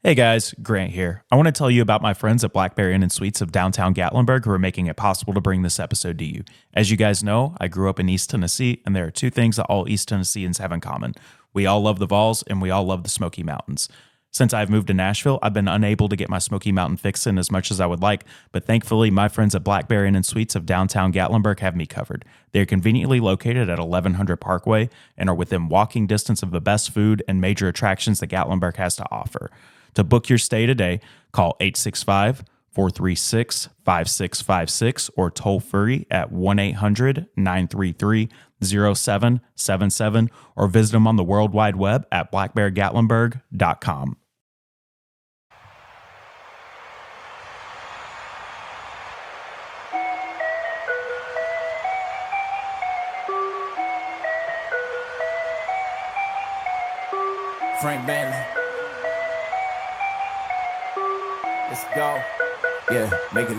Hey guys, Grant here. I want to tell you about my friends at Blackberry Inn and Suites of downtown Gatlinburg who are making it possible to bring this episode to you. As you guys know, I grew up in East Tennessee, and there are two things that all East Tennesseans have in common. We all love the Vols, and we all love the Smoky Mountains. Since I've moved to Nashville, I've been unable to get my Smoky Mountain fix in as much as I would like, but thankfully, my friends at Blackberry Inn and Suites of downtown Gatlinburg have me covered. They are conveniently located at 1100 Parkway and are within walking distance of the best food and major attractions that Gatlinburg has to offer. To book your stay today, call 865-436-5656 or toll free at 1-800-933-0777 or visit them on the World Wide Web at blackbeargatlinburg.com. Frank Banley. Let's go. Yeah, make it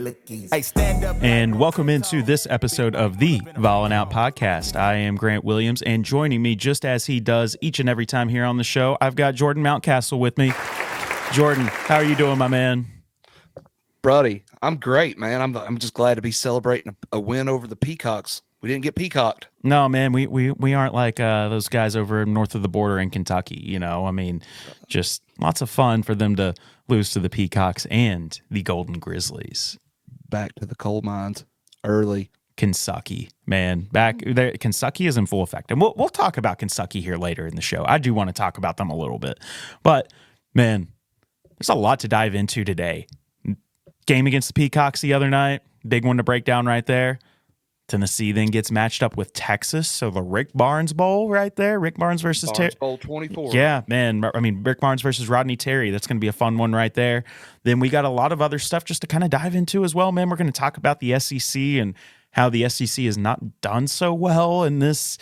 look easy. Hey, stand up. And welcome into this episode of the Volin' Out Podcast. I am Grant Williams, and joining me just as he does each and every time here on the show, I've got Jordan Mountcastle with me. Jordan, how are you doing, my man? Brody, I'm great, man. I'm just glad to be celebrating a win over the Peacocks. We didn't get peacocked. No, man, we aren't like those guys over north of the border in Kentucky, you know? I mean, just lots of fun for them to lose to the Peacocks and the Golden Grizzlies. Back to the coal mines early. Kentucky, man. Back there, Kentucky is in full effect. And we'll talk about Kentucky here later in the show. I do want to talk about them a little bit. But, man, there's a lot to dive into today. Game against the Peacocks the other night. Big one to break down right there. Tennessee then gets matched up with Texas, so the Rick Barnes Bowl right there. Rick Barnes versus Terry. Bowl 24. Yeah, man. I mean, Rick Barnes versus Rodney Terry. That's going to be a fun one right there. Then we got a lot of other stuff just to kind of dive into as well, man. We're going to talk about the SEC and how the SEC has not done so well in this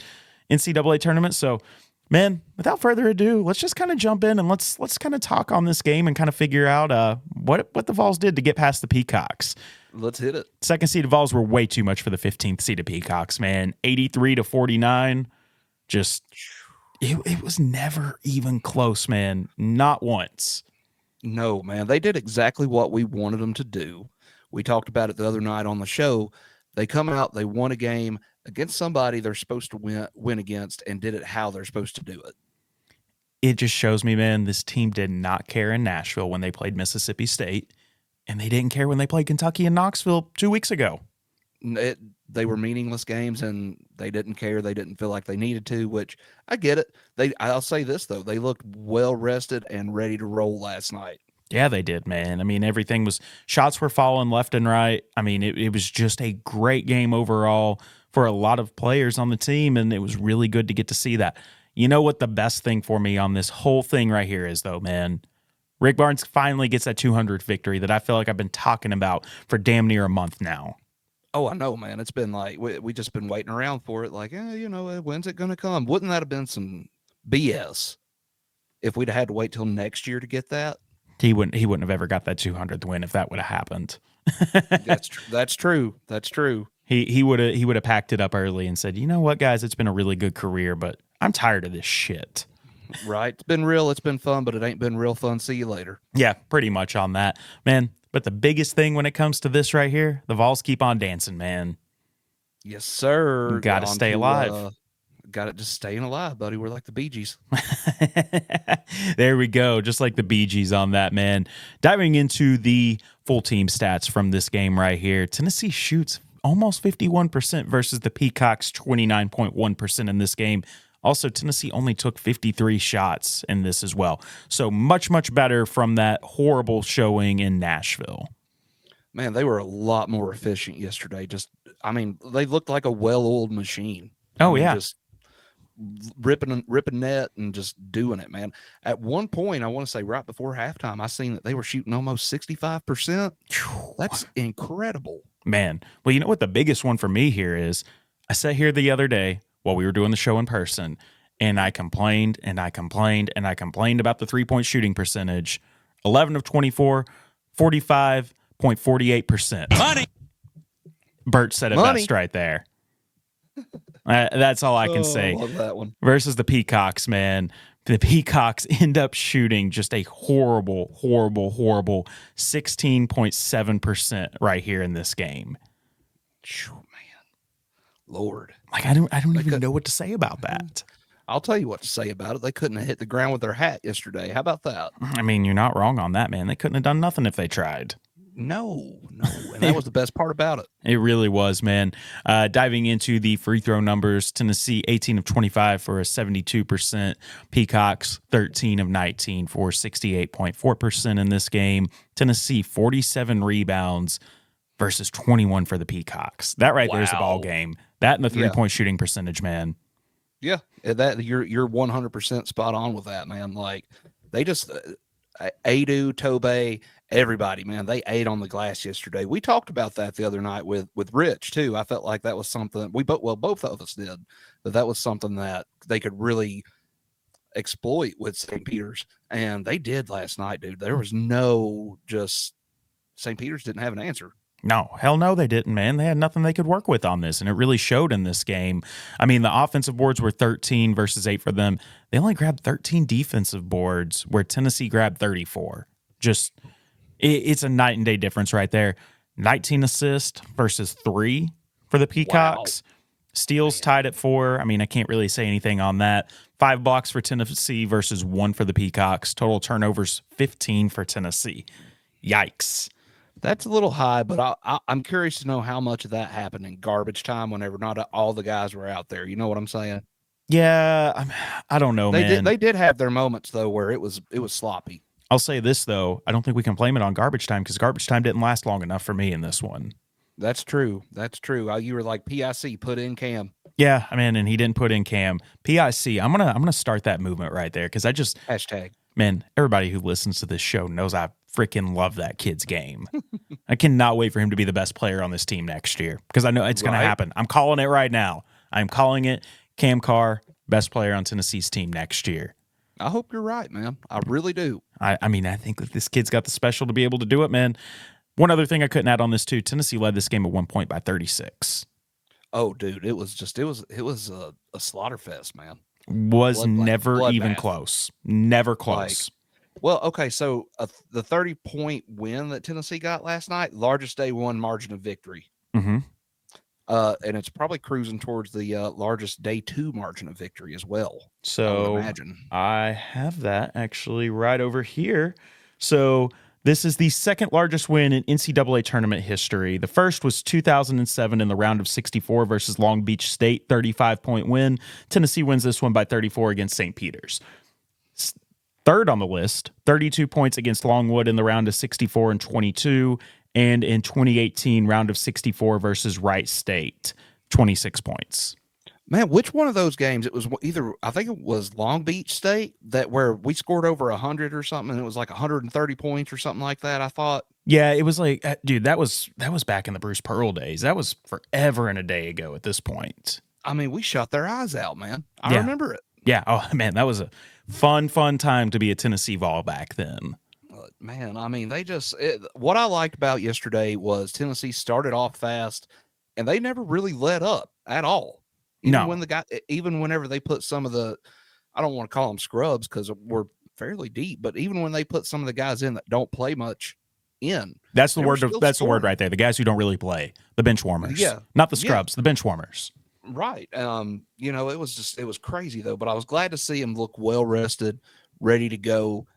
NCAA tournament. So, man, without further ado, let's just kind of jump in and let's kind of talk on this game and kind of figure out what the Vols did to get past the Peacocks. Let's hit it. Second seed Vols were way too much for the 15th seed of Peacocks, man. 83-49. Just, it was never even close, man. Not once. No, man. They did exactly what we wanted them to do. We talked about it the other night on the show. They come out, they won a game against somebody they're supposed to win against, and did it how they're supposed to do it. It just shows me, man, this team did not care in Nashville when they played Mississippi State. And they didn't care when they played Kentucky and Knoxville 2 weeks ago. They were meaningless games, and they didn't care. They didn't feel like they needed to, which I get it. I'll say this, though. They looked well-rested and ready to roll last night. Yeah, they did, man. I mean, shots were falling left and right. I mean, it was just a great game overall for a lot of players on the team, and it was really good to get to see that. You know what the best thing for me on this whole thing right here is, though, man? Rick Barnes finally gets that 200 victory that I feel like I've been talking about for damn near a month now. Oh, I know, man. It's been like we just been waiting around for it. Like, when's it going to come? Wouldn't that have been some BS if we'd had to wait till next year to get that? He wouldn't have ever got that 200th win if that would have happened. That's true. That's true. He would have packed it up early and said, you know what, guys, it's been a really good career, but I'm tired of this shit. Right. It's been real. It's been fun, but it ain't been real fun. See you later. Yeah, pretty much on that, man. But the biggest thing when it comes to this right here, the Vols keep on dancing, man. Yes, sir. Got to stay alive. Got it. Just staying alive, buddy. We're like the Bee Gees. There we go. Just like the Bee Gees on that, man. Diving into the full team stats from this game right here, Tennessee shoots almost 51% versus the Peacocks 29.1% in this game. Also, Tennessee only took 53 shots in this as well. So much, much better from that horrible showing in Nashville. Man, they were a lot more efficient yesterday. They looked like a well-oiled machine. Oh, yeah. Just ripping net and just doing it, man. At one point, I want to say right before halftime, I seen that they were shooting almost 65%. That's incredible. Man, well, you know what the biggest one for me here is? I sat here the other day while we were doing the show in person, and I complained and I complained and I complained about the three-point shooting percentage. 11 of 24, 45.48%. Money. Bert said it best right there. That's all I can say. I love that one. Versus the Peacocks, man. The Peacocks end up shooting just a horrible 16.7% right here in this game. Man, Lord. Like, I don't even know what to say about that. I'll tell you what to say about it. They couldn't have hit the ground with their hat yesterday. How about that? I mean, you're not wrong on that, man. They couldn't have done nothing if they tried. No. And that was the best part about it. It really was, man. Diving into the free throw numbers, Tennessee 18 of 25 for a 72%. Peacocks 13 of 19 for 68.4% in this game. Tennessee 47 rebounds versus 21 for the Peacocks. That right there's the ball game. That and the three-point shooting percentage, man. Yeah, that you're 100% spot on with that, man. Like, they just Adu, Tobe, everybody, man, they ate on the glass yesterday. We talked about that the other night with Rich too. I felt like that was something both of us did, that was something that they could really exploit with St. Peter's, and they did last night, dude. There was St. Peter's didn't have an answer. No, hell no, they didn't, man. They had nothing they could work with on this, and it really showed in this game. I mean, the offensive boards were 13 versus 8 for them. They only grabbed 13 defensive boards, where Tennessee grabbed 34. Just, it's a night and day difference right there. 19 assists versus 3 for the Peacocks. Wow. Steals tied at 4. I mean, I can't really say anything on that. 5 blocks for Tennessee versus 1 for the Peacocks. Total turnovers, 15 for Tennessee. Yikes. That's a little high, but I'm curious to know how much of that happened in garbage time whenever not all the guys were out there. You know what I'm saying? Yeah, I don't know, man. They did have their moments, though, where it was sloppy. I'll say this, though. I don't think we can blame it on garbage time, because garbage time didn't last long enough for me in this one. That's true. You were like, PIC, put in Cam. Yeah, I mean, and he didn't put in Cam. PIC, I'm gonna start that movement right there, because hashtag. Man, everybody who listens to this show knows I freaking love that kid's game. I cannot wait for him to be the best player on this team next year, because I know it's going to happen. I'm calling it right now. I'm calling it. Cam Carr, best player on Tennessee's team next year. I hope you're right, man. I really do. I mean, I think that this kid's got the special to be able to do it, man. One other thing I couldn't add on this too, Tennessee led this game at 1 point by 36. Oh, dude, it was a slaughter fest, man. Was never even close. Never close. Well, okay, so the 30-point win that Tennessee got last night, largest day one margin of victory. Mm-hmm. And it's probably cruising towards the largest day two margin of victory as well. So I imagine. I have that actually right over here. So this is the second largest win in NCAA tournament history. The first was 2007 in the round of 64 versus Long Beach State, 35-point win. Tennessee wins this one by 34 against St. Peter's. Third on the list, 32 points against Longwood in the round of 64 and 22, and in 2018 round of 64 versus Wright State, 26 points. Man, which one of those games? It was either, I think it was Long Beach State where we scored over 100 or something, and it was like 130 points or something like that, I thought. Yeah, it was like, dude, that was back in the Bruce Pearl days. That was forever and a day ago at this point. I mean, we shut their eyes out, man. I remember it. Yeah. Oh, man, that was a fun time to be a Tennessee Vol back then. Man, I mean, what I liked about yesterday was Tennessee started off fast, and they never really let up at all. Even whenever they put some of the, I don't want to call them scrubs because we're fairly deep, but even when they put some of the guys in that don't play much in, that's the word. That's the word right there. The guys who don't really play, the bench warmers. Yeah, not the scrubs, the bench warmers. Right. It was crazy though, but I was glad to see him look well rested, ready to go.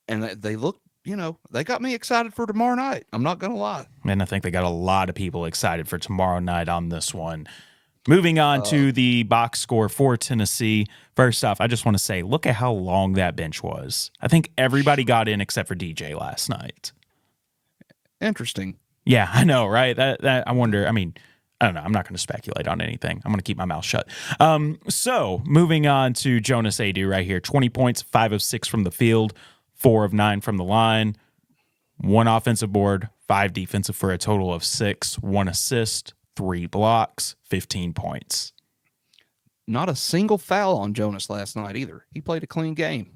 And they look, they got me excited for tomorrow night. I'm not going to lie. And I think they got a lot of people excited for tomorrow night on this one. Moving on to the box score for Tennessee. First off, I just want to say, look at how long that bench was. I think everybody got in except for DJ last night. Interesting. Yeah, I know, right? That I wonder, I mean, I don't know. I'm not going to speculate on anything. I'm going to keep my mouth shut. So moving on to Jonas Adu right here. 20 points, 5 of 6 from the field, 4 of 9 from the line, 1 offensive board, 5 defensive for a total of 6, 1 assist, 3 blocks, 15 points. Not a single foul on Jonas last night either. He played a clean game.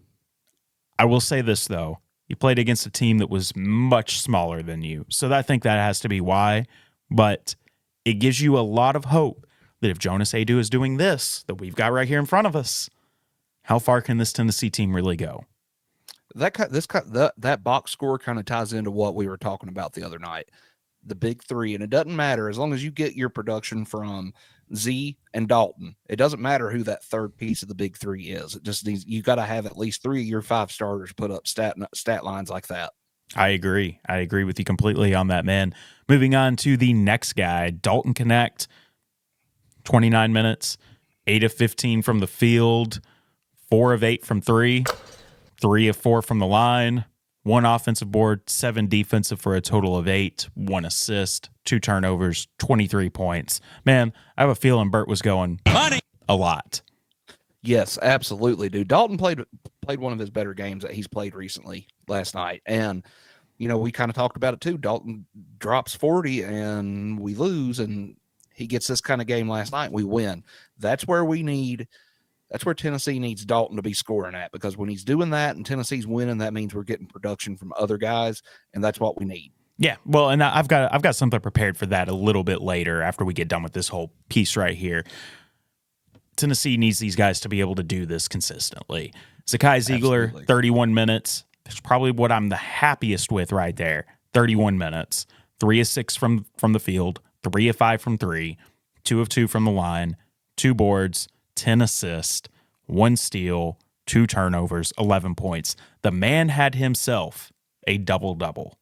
I will say this, though. You played against a team that was much smaller than you. So I think that has to be why. But it gives you a lot of hope that if Jonas Adu is doing this, that we've got right here in front of us, How far can this Tennessee team really go? That box score kind of ties into what we were talking about the other night. The big three, and it doesn't matter as long as you get your production from Z and Dalton. It doesn't matter who that third piece of the big three is. It just needs, you got to have at least 3 of your 5 starters put up stat lines like that. I agree. I agree with you completely on that, man. Moving on to the next guy, Dalton Connect. 29 minutes, 8 of 15 from the field, 4 of 8 from 3, 3 of 4 from the line, 1 offensive board, 7 defensive for a total of 8, 1 assist, 2 turnovers, 23 points. Man, I have a feeling Burt was going money a lot. Yes, absolutely, dude. Dalton played one of his better games that he's played recently last night. And, you know, we kind of talked about it too. Dalton drops 40 and we lose, and he gets this kind of game last night and we win. That's where Tennessee needs Dalton to be scoring at, because when he's doing that and Tennessee's winning, that means we're getting production from other guys, and that's what we need. Yeah, well, and I've got something prepared for that a little bit later after we get done with this whole piece right here. Tennessee needs these guys to be able to do this consistently. Zakai Ziegler, Absolutely. 31 minutes. That's probably what I'm the happiest with right there. 31 minutes. 3 of 6 from the field, 3 of 5 from 3, 2 of 2 from the line, 2 boards, 10 assists, 1 steal, 2 turnovers, 11 points. The man had himself a double-double.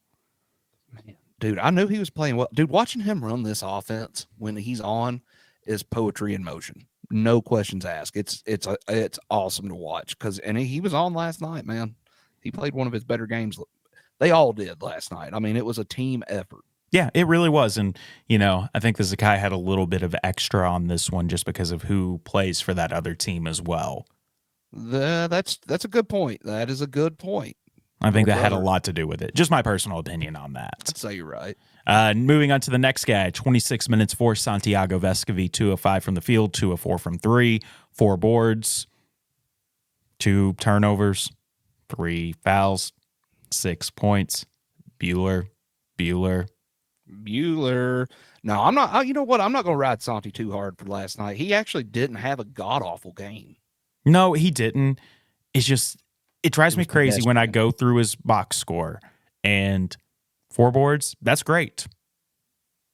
Dude, I knew he was playing well. Dude, watching him run this offense when he's on is poetry in motion. No questions asked. It's awesome to watch, and he was on last night, man. He played one of his better games. They all did last night. I mean, it was a team effort. Yeah, it really was. And, you know, I think the Zakai had a little bit of extra on this one just because of who plays for that other team as well. That's a good point. That is a good point. I think that had a lot to do with it. Just my personal opinion on that. I'd say you're right. Moving on to the next guy, 26 minutes for Santiago Vescovi, 2 of 5 from the field, 2 of 4 from 3, 4 boards, 2 turnovers, 3 fouls, 6 points. Bueller. No, I'm not. You know what? I'm not going to ride Santi too hard for last night. He actually didn't have a god-awful game. No, he didn't. It's just, it drives me crazy when I go through his box score and 4 boards. That's great.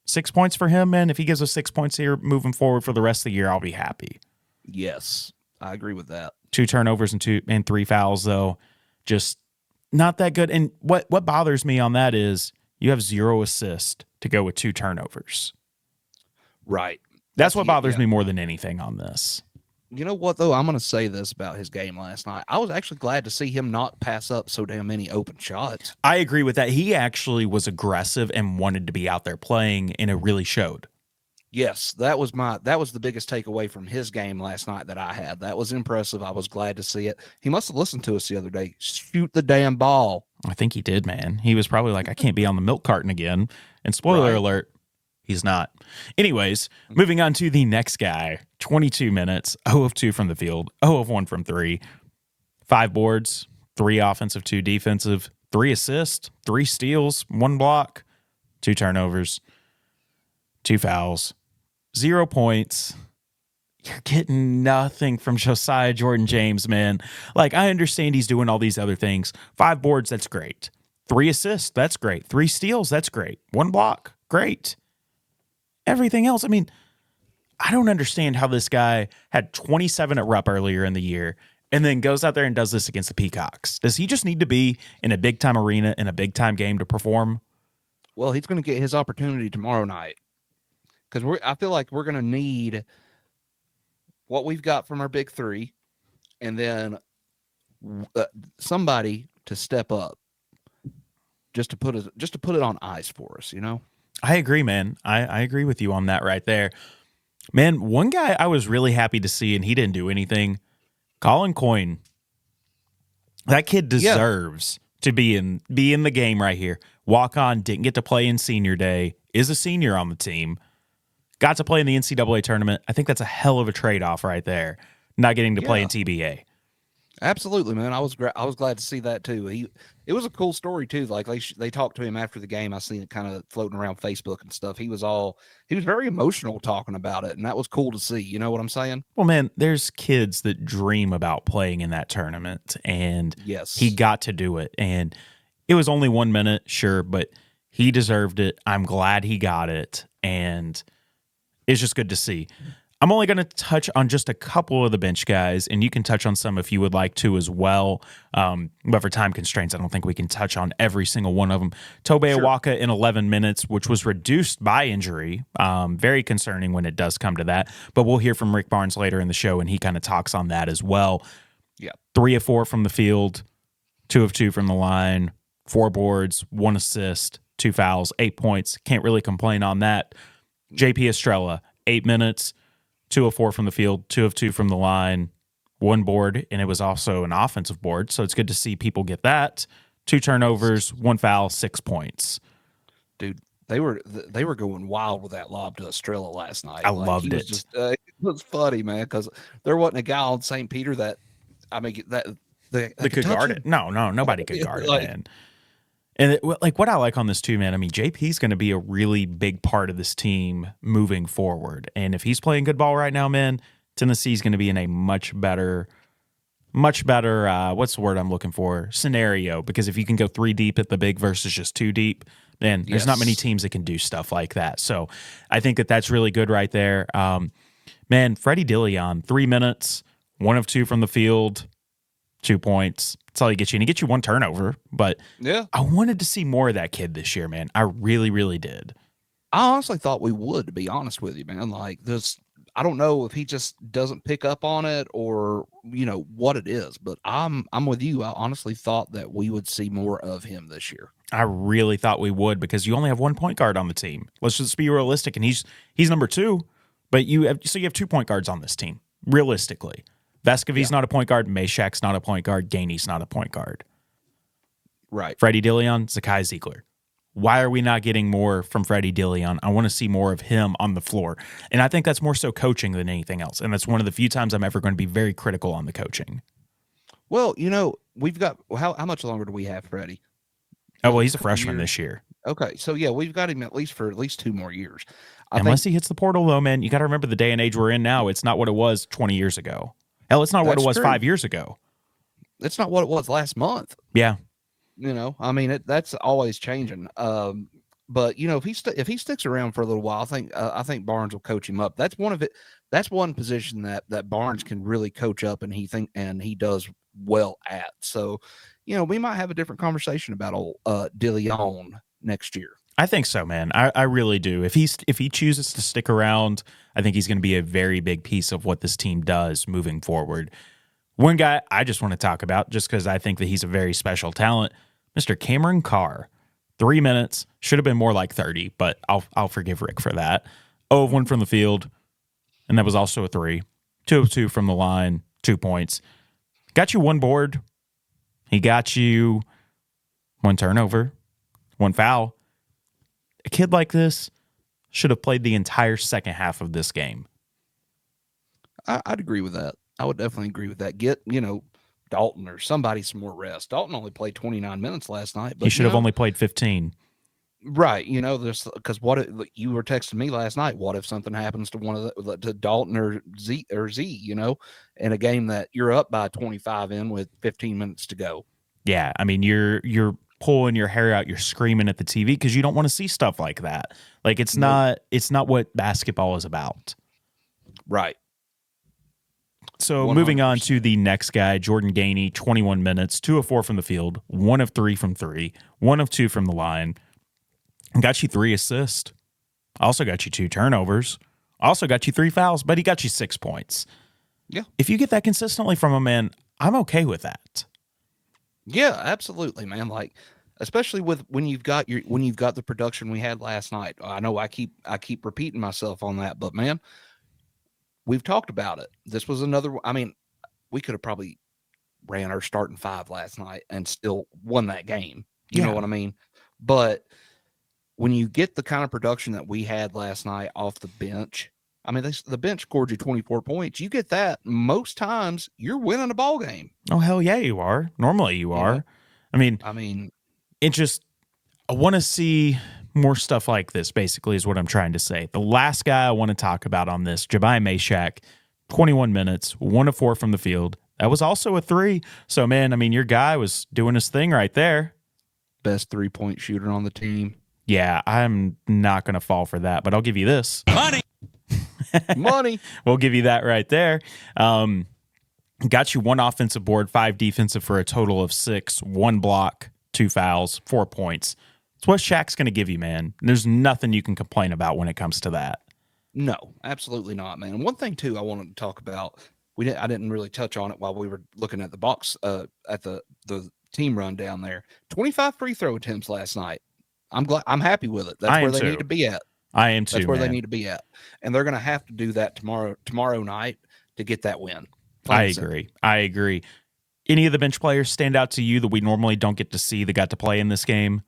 6 points for him, man. If he gives us 6 points here moving forward for the rest of the year, I'll be happy. Yes, I agree with that. 2 turnovers and 3 fouls, though. Just not that good. And what bothers me on that is you have 0 assists to go with 2 turnovers. Right. That's what bothers me more than anything on this. You know what, though? I'm going to say this about his game last night. I was actually glad to see him not pass up so damn many open shots. I agree with that. He actually was aggressive and wanted to be out there playing, and it really showed. Yes, that was the biggest takeaway from his game last night that I had. That was impressive. I was glad to see it. He must have listened to us the other day. Shoot the damn ball. I think he did, man. He was probably like, I can't be on the milk carton again. And spoiler alert, he's not. Anyways, moving on to the next guy. 22 minutes, 0 of 2 from the field, 0 of 1 from 3, 5 boards, 3 offensive, 2 defensive, 3 assists, 3 steals, 1 block, 2 turnovers, 2 fouls, 0 points. You're getting nothing from Josiah Jordan-James, man. Like, I understand he's doing all these other things. 5 boards, that's great. 3 assists, that's great. 3 steals, that's great. 1 block, great. Everything else, I mean, I don't understand how this guy had 27 at Rupp earlier in the year and then goes out there and does this against the Peacocks. Does he just need to be in a big-time arena in a big-time game to perform? Well, he's going to get his opportunity tomorrow night, because I feel like we're going to need what we've got from our big three, and then somebody to step up just to put it on ice for us, you know? I agree, man. I agree with you on that right there. Man, one guy I was really happy to see, and he didn't do anything, Colin Coyne. That kid deserves to be in the game right here. Walk on, didn't get to play in senior day, is a senior on the team, got to play in the NCAA tournament. I think that's a hell of a trade-off right there, not getting to play in TBA. Absolutely, man. I was glad to see that too. It was a cool story too. Like they talked to him after the game. I seen it kind of floating around Facebook and stuff. He was very emotional talking about it, and that was cool to see. You know what I'm saying? Well, man, there's kids that dream about playing in that tournament, and he Yes. got to do it. And it was only 1 minute, sure, but he deserved it. I'm glad he got it, and it's just good to see. I'm only going to touch on just a couple of the bench guys, and you can touch on some if you would like to as well. But for time constraints, I don't think we can touch on every single one of them. Tobe Awaka in 11 minutes, which was reduced by injury. Very concerning when it does come to that. But we'll hear from Rick Barnes later in the show, and he kind of talks on that as well. Yeah. 3 of 4 from the field, 2 of 2 from the line, 4 boards, 1 assist, 2 fouls, 8 points. Can't really complain on that. JP Estrella, 8 minutes. 2 of 4 from the field, 2 of 2 from the line, 1 board, and it was also an offensive board. So it's good to see people get that. 2 turnovers, 1 foul, 6 points. Dude, they were going wild with that lob to Estrella last night. I loved it. It was funny, man, because there wasn't a guy on St. Peter that could guard it. No, nobody could guard it, like, man. And what I like on this too, man, I mean, JP's going to be a really big part of this team moving forward. And if he's playing good ball right now, man, Tennessee's going to be in a much better, what's the word I'm looking for? Scenario. Because if you can go 3 deep at the big versus just 2 deep, then there's not many teams that can do stuff like that. So I think that's really good right there. Man, Freddie Dillon, 3 minutes, 1 of 2 from the field, 2 points. That's all he gets you. And he gets you 1 turnover. But yeah, I wanted to see more of that kid this year, man. I really, really did. I honestly thought we would, to be honest with you, man. Like this, I don't know if he just doesn't pick up on it or what it is, but I'm with you. I honestly thought that we would see more of him this year. I really thought we would because you only have 1 point guard on the team. Let's just be realistic, and he's number 2, but you have 2 point guards on this team realistically. Vescovi's not a point guard. Meshak's not a point guard. Gainey's not a point guard. Right. Freddie Dillon, Zakai Ziegler. Why are we not getting more from Freddie Dillon? I want to see more of him on the floor. And I think that's more so coaching than anything else. And that's one of the few times I'm ever going to be very critical on the coaching. Well, we've got how much longer do we have Freddie? Oh, well, he's a freshman this year. Okay. So, yeah, we've got him at least 2 more years. Unless he hits the portal, though, man, you got to remember the day and age we're in now. It's not what it was 20 years ago. Hell, it's not what it was 5 years ago. It's not what it was last month. Yeah. I mean, that's always changing. But if he sticks around for a little while, I think Barnes will coach him up. That's one position that Barnes can really coach up, and he does well at. So, we might have a different conversation about old DeLeon next year. I think so, man. I really do. If he chooses to stick around, I think he's going to be a very big piece of what this team does moving forward. One guy I just want to talk about, just because I think that he's a very special talent, Mr. Cameron Carr. 3 minutes, should have been more like 30, but I'll forgive Rick for that. 0 of 1 from the field, and that was also a 3. 2 of 2 from the line, 2 points. Got you 1 board. He got you 1 turnover, 1 foul. A kid like this should have played the entire second half of this game. I'd agree with that. I would definitely agree with that. Get, Dalton or somebody some more rest. Dalton only played 29 minutes last night. But he should have only played 15. Right. There's because you were texting me last night. What if something happens to one of to Dalton or Z, in a game that you're up by 25 with 15 minutes to go? Yeah. I mean, you're pulling your hair out. You're screaming at the TV because you don't want to see stuff like that. Like it's not what basketball is about. Right. So 100%. Moving on to the next guy, Jordan Gainey, 21 minutes, 2 of 4 from the field, 1 of 3 from 3, 1 of 2 from the line. Got you 3 assists. Also got you 2 turnovers. Also got you 3 fouls, but he got you 6 points. Yeah. If you get that consistently from a man, I'm okay with that. Yeah, absolutely, man. Like, especially when you've got the production we had last night. I know I keep repeating myself on that, but man, we've talked about it. This was another. I mean, we could have probably ran our starting 5 last night and still won that game. You know what I mean? But when you get the kind of production that we had last night off the bench, I mean, the bench scored you 24 points. You get that most times, you're winning a ball game. Oh, hell yeah, you are. Normally you are. know? I mean, I want to see more stuff like this, basically, is what I'm trying to say. The last guy I want to talk about on this, Jabari Meshack, 21 minutes, 1 of 4 from the field. That was also a 3. So, man, I mean, your guy was doing his thing right there. Best 3-point shooter on the team. Yeah, I'm not going to fall for that, but I'll give you this. Money. We'll give you that right there. Got you 1 offensive board, 5 defensive for a total of 6, 1 block, 2 fouls, 4 points. It's what Shaq's going to give you, man. There's nothing you can complain about when it comes to that. No, absolutely not, man. And one thing, too, I wanted to talk about, I didn't really touch on it while we were looking at the box, at the team run down there. 25 free throw attempts last night. I'm happy with it. That's where they need to be at. I am too. That's where they need to be at. And they're going to have to do that tomorrow night to get that win. I agree. Any of the bench players stand out to you that we normally don't get to see that got to play in this game?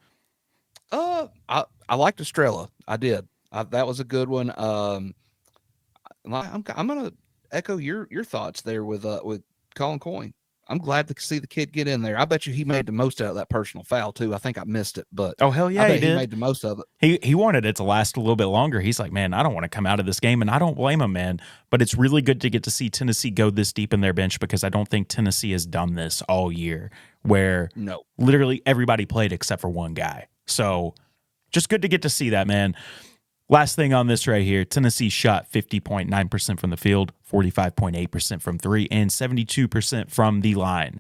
I liked Estrella. I did. That was a good one. I'm going to echo your thoughts there with Colin Coyne. I'm glad to see the kid get in there. I bet you he made the most out of that personal foul too. I think I missed it, but oh hell yeah, I bet he did. He made the most of it. He wanted it to last a little bit longer. He's like, man, I don't want to come out of this game, and I don't blame him, man. But it's really good to get to see Tennessee go this deep in their bench because I don't think Tennessee has done this all year, where literally everybody played except for one guy. So just good to get to see that, man. Last thing on this right here, Tennessee shot 50.9% from the field, 45.8% from 3, and 72% from the line.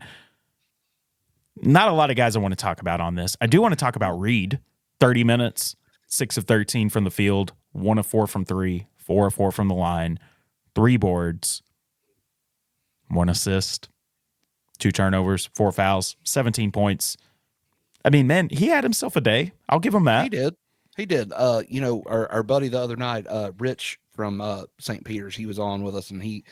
Not a lot of guys I want to talk about on this. I do want to talk about Reed. 30 minutes, 6 of 13 from the field, 1 of 4 from 3, 4 of 4 from the line, 3 boards, 1 assist, 2 turnovers, 4 fouls, 17 points. I mean, man, he had himself a day. I'll give him that. He did. Our buddy the other night, Rich from St. Peter's, he was on with us, and he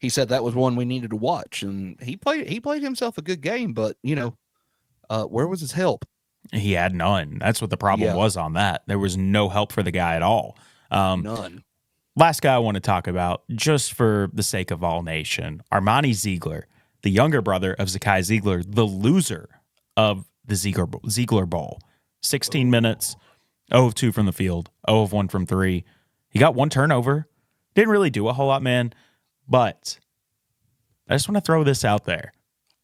said that was one we needed to watch, and he played himself a good game, but where was his help? He had none. That's what the problem was on that. There was no help for the guy at all. None. Last guy I want to talk about, just for the sake of all nation, Armani Ziegler, the younger brother of Zakai Ziegler, the loser of the Ziegler Bowl. 16 minutes. 0 of 2 from the field, 0 of 1 from 3. He got 1 turnover. Didn't really do a whole lot, man. But I just want to throw this out there.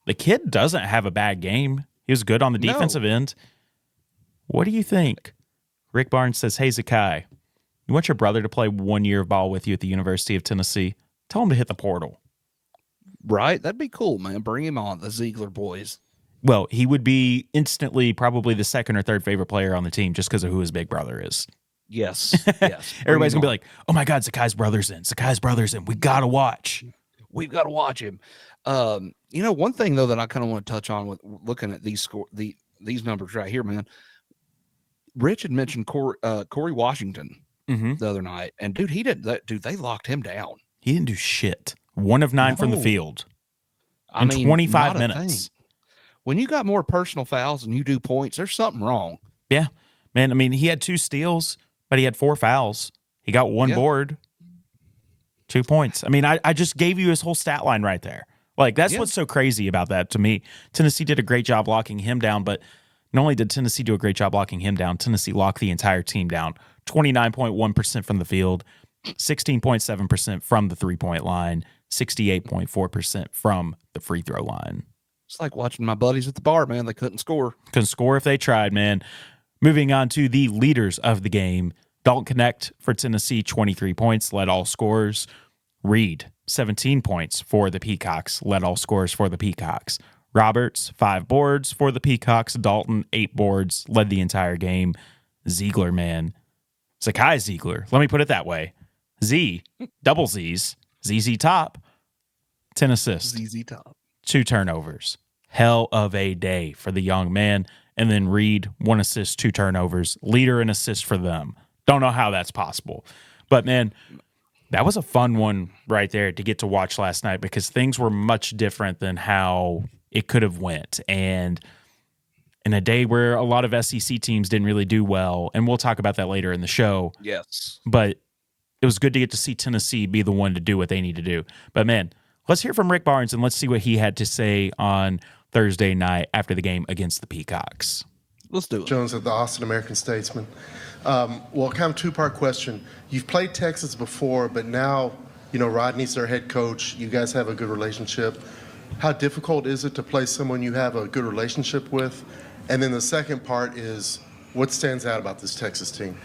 The kid doesn't have a bad game. He was good on the defensive end. What do you think? Rick Barnes says, hey, Zakai, you want your brother to play 1 year of ball with you at the University of Tennessee? Tell him to hit the portal. Right? That'd be cool, man. Bring him on, the Ziegler boys. Well, he would be instantly probably the 2nd or 3rd favorite player on the team just because of who his big brother is. Yes. Everybody's going to be like, oh, my God, Zakai's brother's in. We got to watch. We've got to watch him. One thing, though, that I kind of want to touch on with looking at these numbers right here, man. Rich had mentioned Corey Washington the other night. And, dude, he did that. Dude, they locked him down. He didn't do shit. 1 of 9 from the field in 25 minutes. When you got more personal fouls and you do points, there's something wrong. Yeah, man. I mean, he had 2 steals, but he had 4 fouls. He got 1 board, 2 points. I mean, I just gave you his whole stat line right there. Like, that's what's so crazy about that to me. Tennessee did a great job locking him down, but not only did Tennessee do a great job locking him down, Tennessee locked the entire team down. 29.1% from the field, 16.7% from the 3-point line, 68.4% from the free throw line. It's like watching my buddies at the bar, man. They couldn't score. Couldn't score if they tried, man. Moving on to the leaders of the game. Dalton Connect for Tennessee, 23 points, led all scorers. Reed, 17 points for the Peacocks, led all scorers for the Peacocks. Roberts, 5 boards for the Peacocks. Dalton, 8 boards, led the entire game. Ziegler, man. Zakai Ziegler. Let me put it that way. Z, double Z's, ZZ Top, 10 assists. ZZ Top. 2 turnovers. Hell of a day for the young man. And then Reed, 1 assist, 2 turnovers. Leader in assists for them. Don't know how that's possible. But, man, that was a fun one right there to get to watch last night because things were much different than how it could have went. And in a day where a lot of SEC teams didn't really do well, and we'll talk about that later in the show. Yes. But it was good to get to see Tennessee be the one to do what they need to do. But man, let's hear from Rick Barnes and let's see what he had to say on Thursday night after the game against the Peacocks. Let's do it. Jones of the Austin American-Statesman. Well, kind of two-part question. You've played Texas before, but now, Rodney's their head coach. You guys have a good relationship. How difficult is it to play someone you have a good relationship with? And then the second part is, what stands out about this Texas team?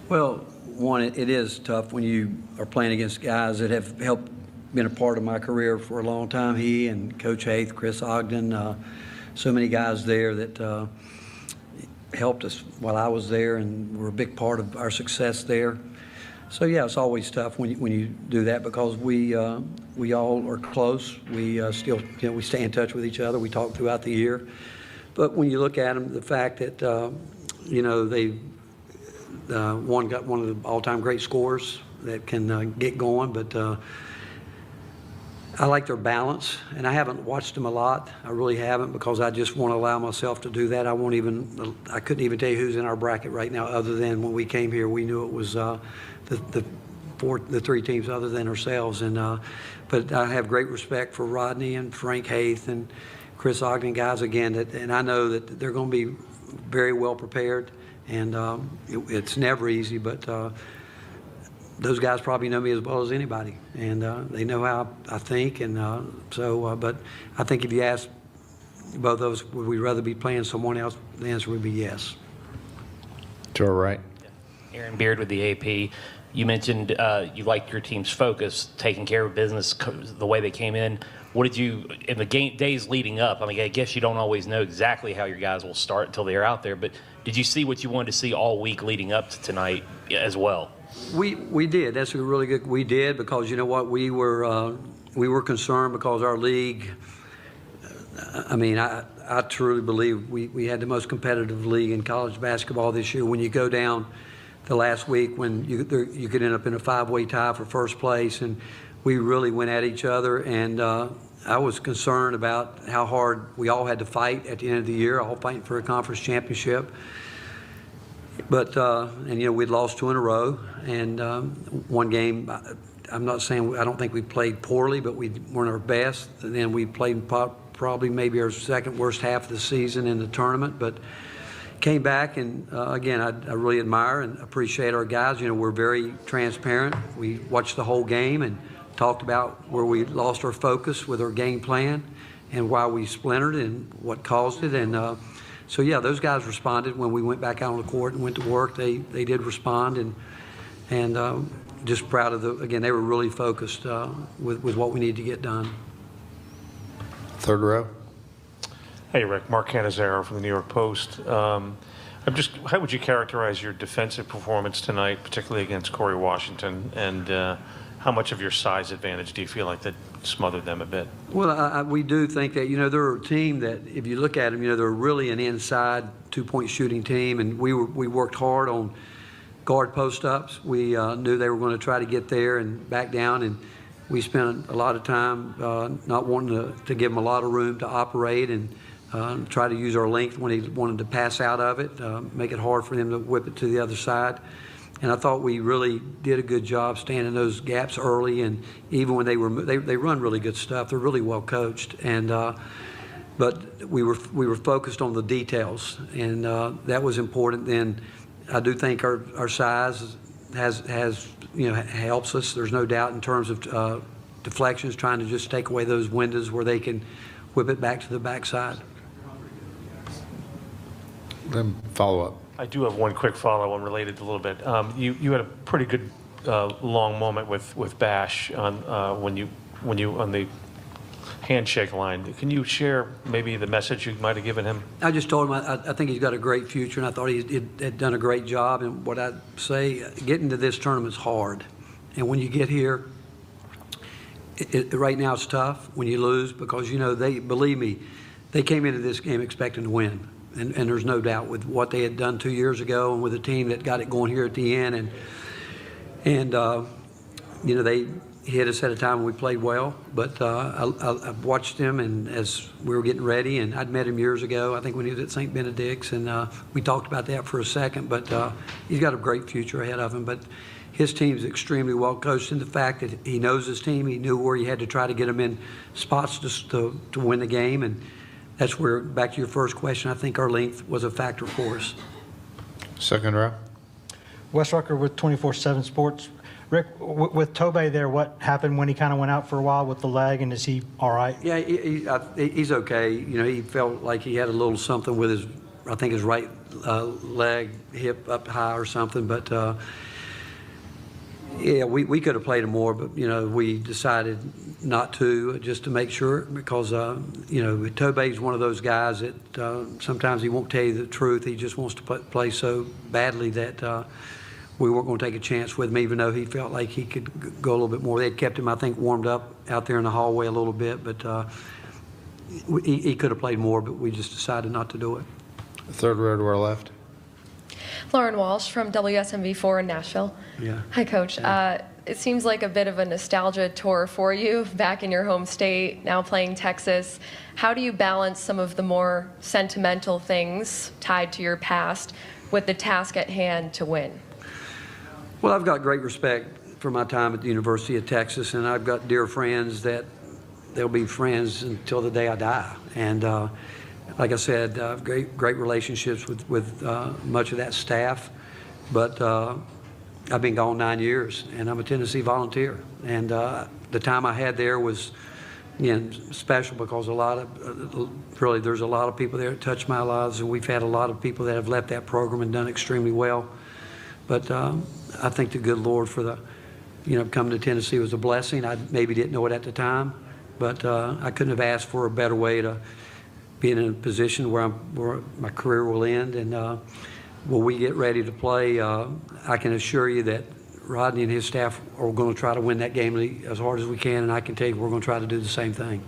Well, one, it is tough when you are playing against guys that have been a part of my career for a long time. He and Coach Haith, Chris Ogden, so many guys there that helped us while I was there and were a big part of our success there. So yeah, it's always tough when you do that because we all are close. We still we stay in touch with each other. We talk throughout the year. But when you look at them, the fact that they one got one of the all-time great scorers that can get going, but I like their balance, and I haven't watched them a lot. I really haven't because I just want to allow myself to do that. I couldn't even tell you who's in our bracket right now other than when we came here, we knew it was the three teams other than ourselves. But I have great respect for Rodney and Frank Haith and Chris Ogden, guys, again, and I know that they're going to be very well prepared, and it's never easy, but those guys probably know me as well as anybody, and they know how I think, and but I think if you ask both of us, would we rather be playing someone else, the answer would be yes. Joe Wright. Aaron Beard with the AP. You mentioned you liked your team's focus, taking care of business, the way they came in. What did you, in the days leading up, I guess you don't always know exactly how your guys will start until they're out there, but did you see what you wanted to see all week leading up to tonight as well? We did. That's a really good. We did because you know what, we were concerned because our league. I truly believe we had the most competitive league in college basketball this year. When you go down the last week, when you could end up in a 5-way tie for first place, and we really went at each other. And I was concerned about how hard we all had to fight at the end of the year, all fighting for a conference championship. But we'd lost 2 in a row, and one game. I'm not saying I don't think we played poorly, but we weren't our best. And then we played probably maybe our second worst half of the season in the tournament, but came back. And again, I really admire and appreciate our guys. We're very transparent. We watched the whole game and talked about where we lost our focus with our game plan and why we splintered and what caused it. And so yeah, those guys responded when we went back out on the court and went to work. They did respond, and just proud of they were really focused with what we need to get done. Third row. Hey, Rick. Mark Cannizzaro from the New York Post. How would you characterize your defensive performance tonight, particularly against Corey Washington, and how much of your size advantage do you feel like that smothered them a bit? Well, we do think that, they're a team that, if you look at them, they're really an inside two-point shooting team, and we worked hard on guard post-ups. We knew they were going to try to get there and back down, and we spent a lot of time not wanting to give them a lot of room to operate and try to use our length when he wanted to pass out of it, make it hard for them to whip it to the other side. And I thought we really did a good job staying in those gaps early, and even when they run really good stuff. They're really well coached, and but we were focused on the details, and that was important. Then I do think our size has helps us. There's no doubt in terms of deflections, trying to just take away those windows where they can whip it back to the backside. Then follow up. I do have one quick follow-on related a little bit. You had a pretty good long moment with Bash on when you on the handshake line. Can you share maybe the message you might have given him? I just told him I think he's got a great future, and I thought he had done a great job. And what I'd say, getting to this tournament's hard, and when you get here, right now it's tough when you lose because believe me, they came into this game expecting to win. And there's no doubt with what they had done 2 years ago and with a team that got it going here at the end. And they hit us at a time when we played well. But I watched him, and as we were getting ready, and I'd met him years ago, I think when he was at St. Benedict's, and we talked about that for a second. But he's got a great future ahead of him. But his team's extremely well coached in the fact that he knows his team. He knew where he had to try to get them in spots to win the game. And that's where, back to your first question, I think our length was a factor for us. Second row. Wes Rucker with 24/7 Sports. Rick, with Tobey there, what happened when he kind of went out for a while with the leg, and is he all right? Yeah, he's okay. You know, he felt like he had a little something with his, I think his right leg, hip up high or something. But yeah, we could have played him more, but you know, we decided not to, just to make sure, because you know, Tobey's one of those guys that sometimes he won't tell you the truth. He just wants to play so badly that we weren't going to take a chance with him, even though he felt like he could go a little bit more. They had kept him, I think, warmed up out there in the hallway a little bit, but he could have played more, but we just decided not to do it. Third row to our left. Lauren Walsh from WSMV4 in Nashville. Yeah. Hi, Coach. It seems like a bit of a nostalgia tour for you, back in your home state, now playing Texas. How do you balance some of the more sentimental things tied to your past with the task at hand to win? Well, I've got great respect for my time at the University of Texas, and I've got dear friends that they'll be friends until the day I die. And like I said, great relationships with much of that staff. But I've been gone 9 years, and I'm a Tennessee Volunteer. And the time I had there was, special because there's a lot of people there that touched my lives, and we've had a lot of people that have left that program and done extremely well. But I think the good Lord for coming to Tennessee was a blessing. I maybe didn't know it at the time, but I couldn't have asked for a better way to be in a position where my career will end. And when we get ready to play, I can assure you that Rodney and his staff are going to try to win that game as hard as we can, and I can tell you we're going to try to do the same thing.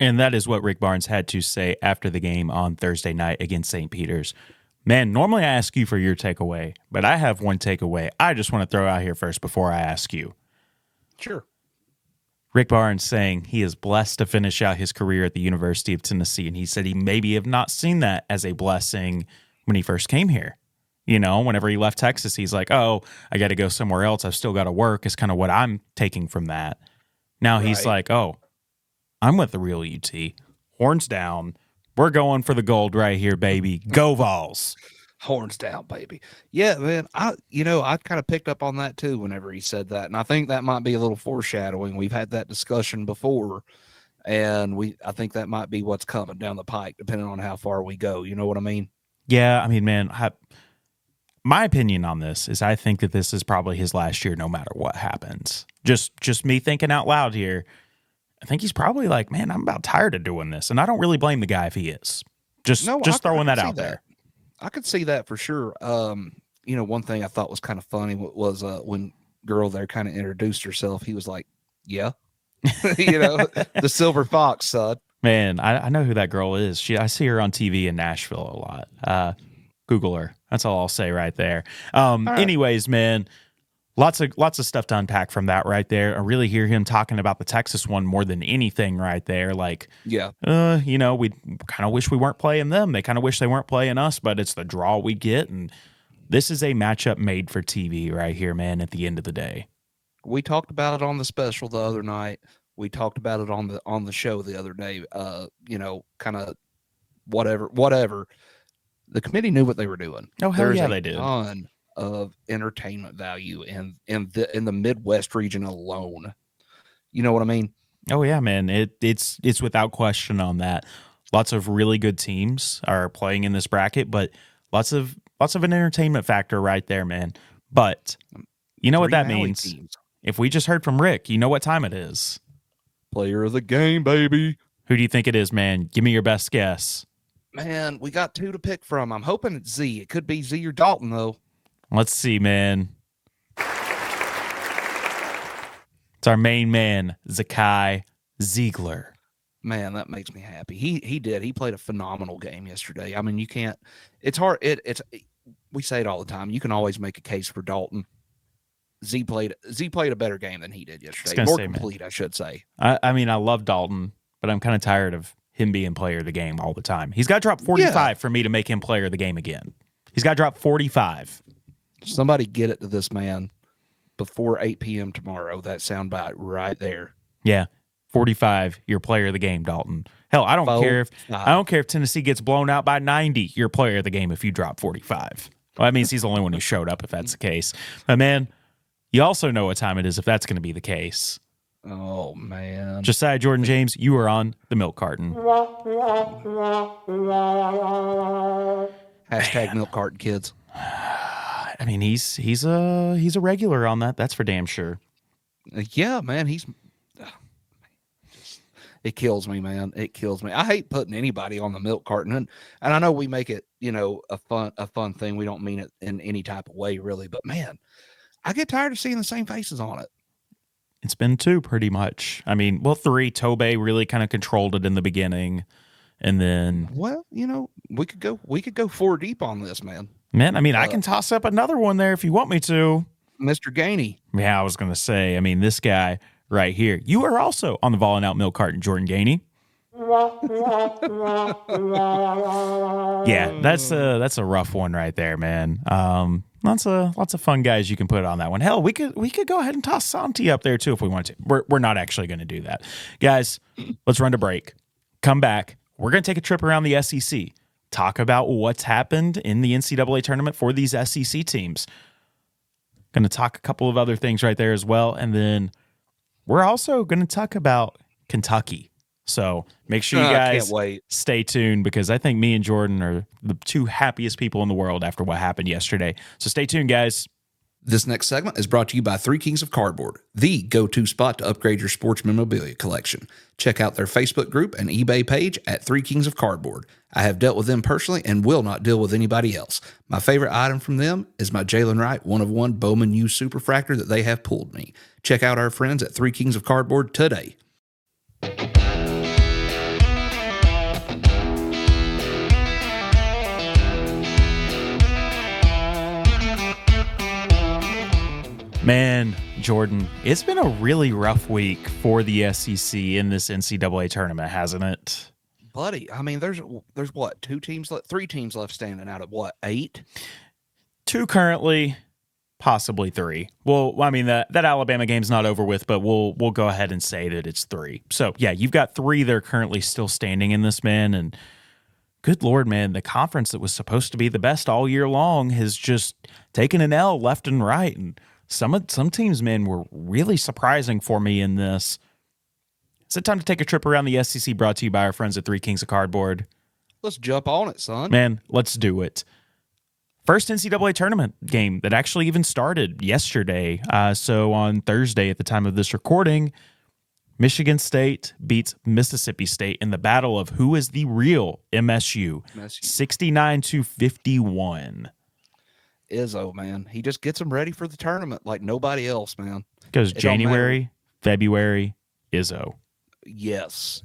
And that is what Rick Barnes had to say after the game on Thursday night against St. Peter's. Man, normally I ask you for your takeaway, but I have one takeaway I just want to throw out here first before I ask you. Sure. Rick Barnes saying he is blessed to finish out his career at the University of Tennessee, and he said he maybe have not seen that as a blessing when he first came here. Whenever he left Texas, he's like, oh, I got to go somewhere else. I've still got to work is kind of what I'm taking from that. Now he's like, oh, I'm with the real UT. Horns down. We're going for the gold right here, baby. Go Vols. Horns down, baby. Yeah, man. I kind of picked up on that too whenever he said that. And I think that might be a little foreshadowing. We've had that discussion before, and I think that might be what's coming down the pike, depending on how far we go. You know what I mean? Yeah, I mean, man, my opinion on this is I think that this is probably his last year no matter what happens. Just me thinking out loud here. I think he's probably like, man, I'm about tired of doing this. And I don't really blame the guy if he is. Just throwing that out there. I could see that for sure. One thing I thought was kind of funny was when girl there kind of introduced herself, he was like, yeah, the silver fox, son. Man, I know who that girl is. I see her on TV in Nashville a lot. Google her. That's all I'll say right there. Right. Anyways, man, lots of stuff to unpack from that right there. I really hear him talking about the Texas one more than anything right there. Like, yeah, we kind of wish we weren't playing them. They kind of wish they weren't playing us, but it's the draw we get. And this is a matchup made for TV right here, man, at the end of the day. We talked about it on the special the other night. We talked about it on the show the other day. Kind of whatever. The committee knew what they were doing. Oh, hell yeah, they did. Ton of entertainment value in the Midwest region alone. You know what I mean? Oh yeah, man. It's without question on that. Lots of really good teams are playing in this bracket, but lots of an entertainment factor right there, man. But you know what that means? Teams. If we just heard from Rick, you know what time it is. Player of the game, baby. Who do you think it is, man? Give me your best guess. Man, we got two to pick from. I'm hoping it's Z. It could be Z or Dalton, though. Let's see, man. It's our main man, Zakai Ziegler. Man, that makes me happy. He did. He played a phenomenal game yesterday. I mean, you can't. It's hard. We say it all the time. You can always make a case for Dalton. Z played a better game than he did yesterday. More complete, I should say. I mean, I love Dalton, but I'm kind of tired of him being player of the game all the time. He's got to drop 45 for me to make him player of the game again. He's got to drop 45. Somebody get it to this man before 8 p.m. tomorrow. That soundbite right there. Yeah. 45, you're player of the game, Dalton. Hell, I don't care if Tennessee gets blown out by 90, you're player of the game if you drop 45. Well, that means he's the only one who showed up if that's the case. But man, you also know what time it is if that's going to be the case. Oh, man. Josiah Jordan James, you are on the milk carton. Hashtag milk carton kids. I mean, he's a regular on that. That's for damn sure. Yeah, man. It kills me, man. It kills me. I hate putting anybody on the milk carton, and I know we make it, a fun thing. We don't mean it in any type of way, really. But man, I get tired of seeing the same faces on it. It's been 2 pretty much. I mean, 3. Tobey really kind of controlled it in the beginning, and then we could go 4 deep on this, man. Man, I mean, I can toss up another one there if you want me to. Mr. Gainey. Yeah, I was gonna say. I mean, this guy right here. You are also on the Volling Out Milk Carton, Jordan Gainey. Yeah, that's a rough one right there, man. Lots of fun guys you can put on that one. Hell, we could go ahead and toss Santi up there too if we want to. We're not actually going to do that, guys. Let's run to break. Come back. We're going to take a trip around the SEC. Talk about what's happened in the NCAA tournament for these SEC teams. Going to talk a couple of other things right there as well, and then we're also going to talk about Kentucky. So make sure you guys stay tuned because I think me and Jordan are the 2 happiest people in the world after what happened yesterday. So stay tuned, guys. This next segment is brought to you by Three Kings of Cardboard, the go-to spot to upgrade your sports memorabilia collection. Check out their Facebook group and eBay page at Three Kings of Cardboard. I have dealt with them personally and will not deal with anybody else. My favorite item from them is my Jalen Wright 1-of-1 Bowman U Superfractor that they have pulled me. Check out our friends at Three Kings of Cardboard today. Man, Jordan, it's been a really rough week for the SEC in this NCAA tournament, hasn't it? Buddy, I mean, there's what, 3 teams left standing out of what, 8? 2 currently, possibly 3. Well, I mean, that Alabama game's not over with, but we'll go ahead and say that it's 3. So, yeah, you've got 3 that are currently still standing in this, man, and good Lord, man, the conference that was supposed to be the best all year long has just taken an L left and right, and some teams, man, were really surprising for me in this. Is it time to take a trip around the SEC brought to you by our friends at Three Kings of Cardboard? Let's jump on it, son. Man, let's do it. First NCAA tournament game that actually even started yesterday. So on Thursday at the time of this recording, Michigan State beats Mississippi State in the battle of who is the real MSU. 69-51. Izzo, man. He just gets them ready for the tournament like nobody else, man. Goes January, February, Izzo. Yes.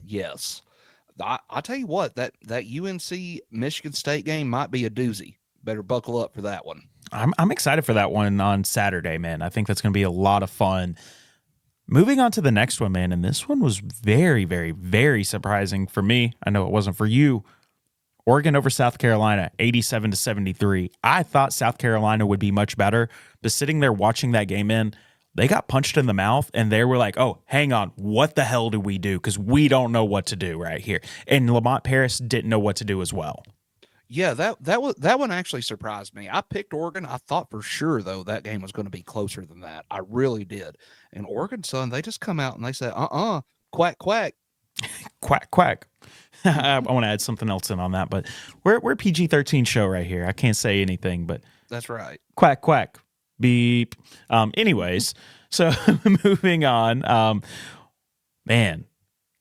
I tell you what, that UNC Michigan State game might be a doozy. Better buckle up for that one. I'm excited for that one on Saturday, man. I think that's going to be a lot of fun. Moving on to the next one, man, and this one was very, very, very surprising for me. I know it wasn't for you. Oregon over South Carolina, 87-73. I thought South Carolina would be much better, but sitting there watching that game they got punched in the mouth, and they were like, oh, hang on, what the hell do we do? Because we don't know what to do right here. And Lamont Paris didn't know what to do as well. Yeah, that one actually surprised me. I picked Oregon. I thought for sure, though, that game was going to be closer than that. I really did. And Oregon, son, they just come out and they say, quack, quack. Quack, quack. I want to add something else in on that, but we're PG-13 show right here. I can't say anything, but that's right. Quack, quack, beep. Anyways, so moving on. Man,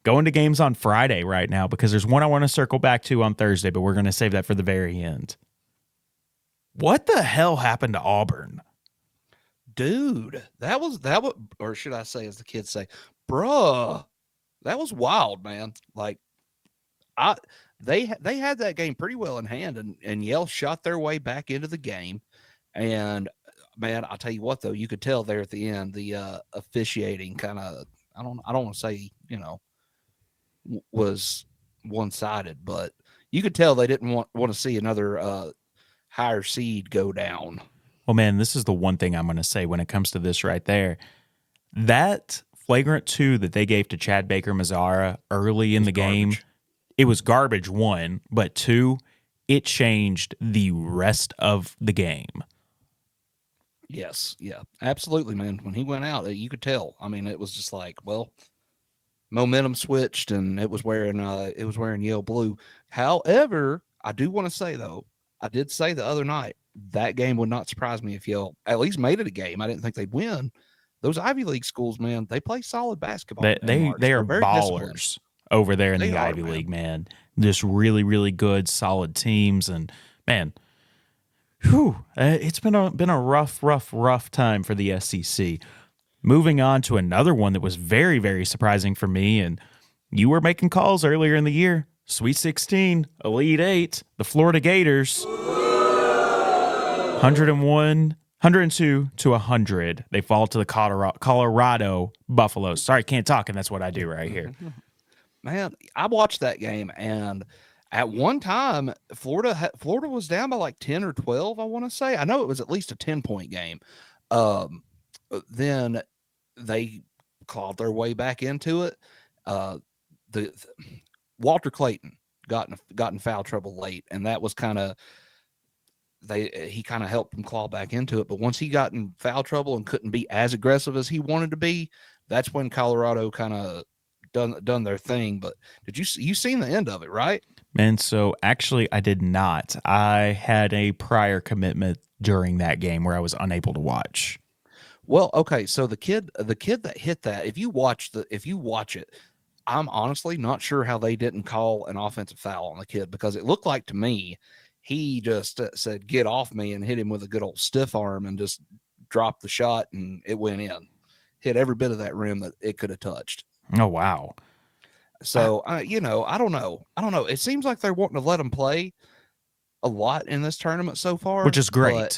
going to games on Friday right now because there's one I want to circle back to on Thursday, but we're going to save that for the very end. What the hell happened to Auburn? Dude, that was, or should I say, as the kids say, bruh, that was wild, man. Like, they had that game pretty well in hand, and Yale shot their way back into the game. And man, I'll tell you what, though, you could tell there at the end, the officiating kind of, I don't want to say, was one-sided, but you could tell they didn't want to see another higher seed go down. Well, man, this is the one thing I'm going to say when it comes to this right there. That flagrant 2 that they gave to Chad Baker-Mazara early in the game, it was garbage, 1, but 2, it changed the rest of the game. Yes, yeah, absolutely, man. When he went out, you could tell. I mean, it was just like, well, momentum switched, and it was wearing yellow blue. However, I do want to say though, I did say the other night that game would not surprise me if Yale at least made it a game. I didn't think they'd win. Those Ivy League schools, man, they play solid basketball. They are very ballers over there in the Ivy League, man. Just really, really good, solid teams, and man, it's been a rough time for the SEC. Moving on to another one that was very, very surprising for me, and you were making calls earlier in the year. Sweet 16, Elite 8, the Florida Gators, 102 to 100. They fall to the Colorado Buffaloes. Sorry, can't talk, and that's what I do right here. Man, I watched that game, and at one time, Florida was down by like 10 or 12, I want to say. I know it was at least a 10-point game. Then they clawed their way back into it. Walter Clayton got in foul trouble late, and that was kind of he kind of helped them claw back into it. But once he got in foul trouble and couldn't be as aggressive as he wanted to be, that's when Colorado kind of done their thing. But did you seen the end of it, right? Man, so actually I did not. I had a prior commitment during that game where I was unable to watch. Well, okay, so the kid that hit that, if you watch it, I'm honestly not sure how they didn't call an offensive foul on the kid, because it looked like to me he just said, "Get off me," and hit him with a good old stiff arm and just dropped the shot, and it went in. Hit every bit of that rim that it could have touched. Oh, wow. So, I don't know. It seems like they're wanting to let them play a lot in this tournament so far. Which is great. Yeah,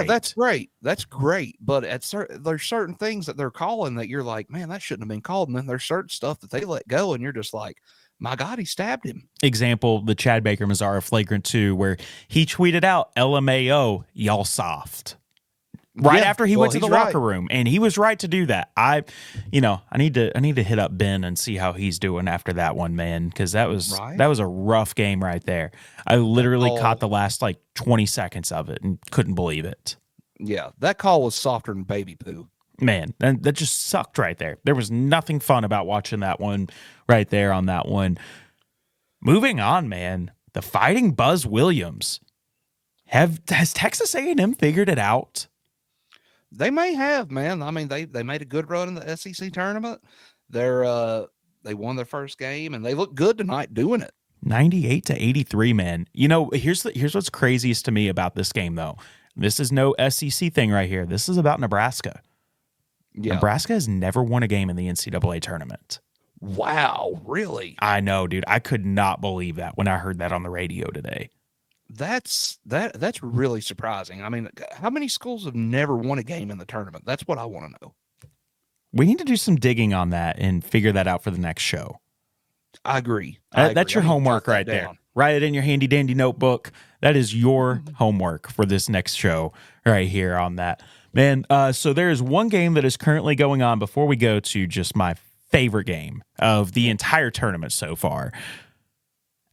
that's great. That's great. But there's certain things that they're calling that you're like, man, that shouldn't have been called. And then there's certain stuff that they let go, and you're just like, my God, he stabbed him. Example, the Chad Baker-Mazara flagrant 2, where he tweeted out, LMAO, y'all soft. Right after he went to the locker room, and he was right to do that. I need to hit up Ben and see how he's doing after that one, man, because that was a rough game right there. I literally caught the last like 20 seconds of it and couldn't believe it. Yeah, that call was softer than baby poo. Man, that just sucked right there. There was nothing fun about watching that one right there on that one. Moving on, man, the Fighting Buzz Williams. Has Texas A&M figured it out? They may have, man. I mean, they made a good run in the SEC tournament. They won their first game, and they look good tonight doing it. 98 to 83, man. Here's what's craziest to me about this game, though. This is no SEC thing right here. This is about Nebraska. Yeah. Nebraska has never won a game in the NCAA tournament. Wow, really? I know, dude. I could not believe that when I heard that on the radio today. That's really surprising. I mean, how many schools have never won a game in the tournament? That's what I want to know. We need to do some digging on that and figure that out for the next show. I agree. That's your homework right there. Write it in your handy dandy notebook. That is your homework for this next show right here on that. Man, so there is one game that is currently going on before we go to just my favorite game of the entire tournament so far.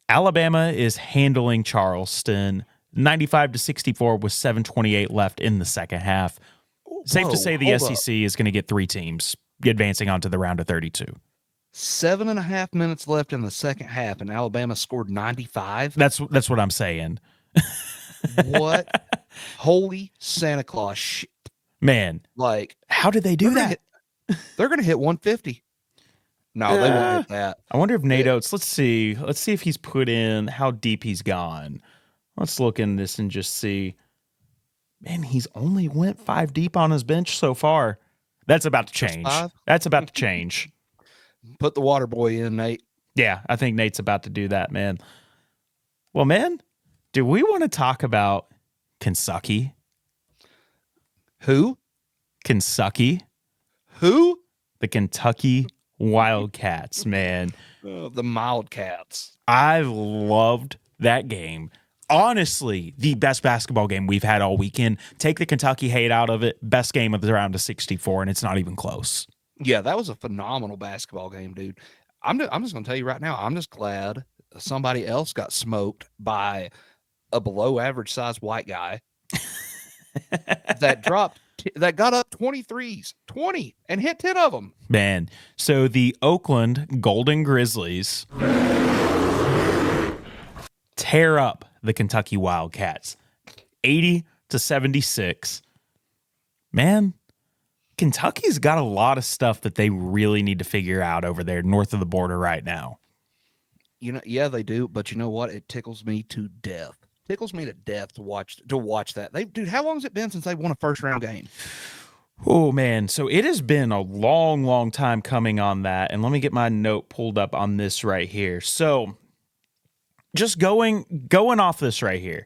Alabama is handling Charleston 95 to 64 with 7:28 left in the second half. Safe to say the SEC is going to get 3 teams advancing onto the round of 32. 7.5 minutes left in the second half, and Alabama scored 95. That's what I'm saying. What? Holy Santa Claus shit. Man. Like, how did they do that? They're going to hit 150. No, they won't hit that. I wonder if Nate Oates, let's see if he's put in how deep he's gone. Let's look in this and just see. Man, he's only went 5 deep on his bench so far. That's about to change. That's about to change. Put the water boy in, Nate. Yeah, I think Nate's about to do that, man. Well, man, do we want to talk about Kentucky? Who? Kentucky. Who? The Kentucky Wildcats, man. The Wildcats. I loved that game. honestly the best basketball game we've had all weekend. Take the Kentucky hate out of it. Best game of the round of 64, and it's not even close. Yeah, that was a phenomenal basketball game, dude. I'm just going to tell you right now, I'm just glad somebody else got smoked by a below average size white guy that got up 20 and hit 10 of them. Man, so the Oakland Golden Grizzlies tear up the Kentucky Wildcats 80-76. Man, Kentucky's got a lot of stuff that they really need to figure out over there north of the border right now. Yeah, they do, but you know what? It tickles me to death. Tickles me to death to watch that. Dude, how long has it been since they won a first round game? Oh, man. So it has been a long, long time coming on that. And let me get my note pulled up on this right here. So just going off this right here.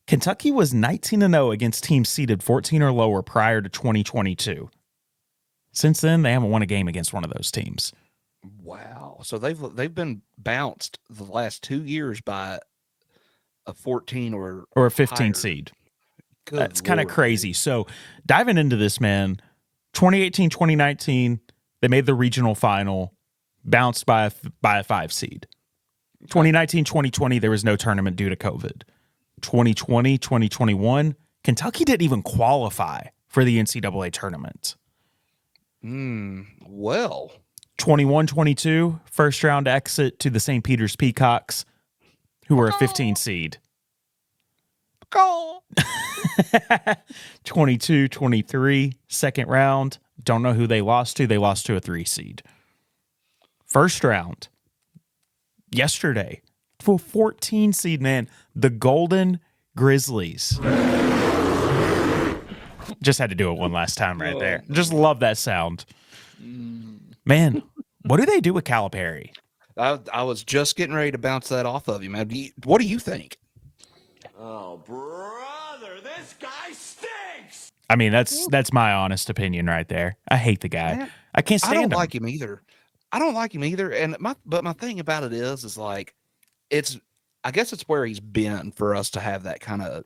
Kentucky was 19-0 against teams seeded 14 or lower prior to 2022. Since then, they haven't won a game against one of those teams. Wow. So they've been bounced the last 2 years by a 14 or a 15 higher seed. Good That's kind of Lord, crazy. dude. So diving into this, man, 2018, 2019, they made the regional final, bounced by a 5 seed. 2019, 2020, there was no tournament due to COVID. 2020, 2021, Kentucky didn't even qualify for the NCAA tournament. Well, 21-22, first round exit to the St. Peter's Peacocks, who were a 15 seed. 22-23, second round. Don't know who they lost to. They lost to a 3 seed. First round, yesterday, to a 14 seed, man. The Golden Grizzlies. Just had to do it one last time right there. Just love that sound. Man, what do they do with Calipari? I was just getting ready to bounce that off of you, man. What do you think? Oh, brother, this guy stinks. I mean, that's my honest opinion right there. I hate the guy. Man, I can't stand him. I don't like him either. And my thing about it is like I guess it's where he's been for us to have that kind of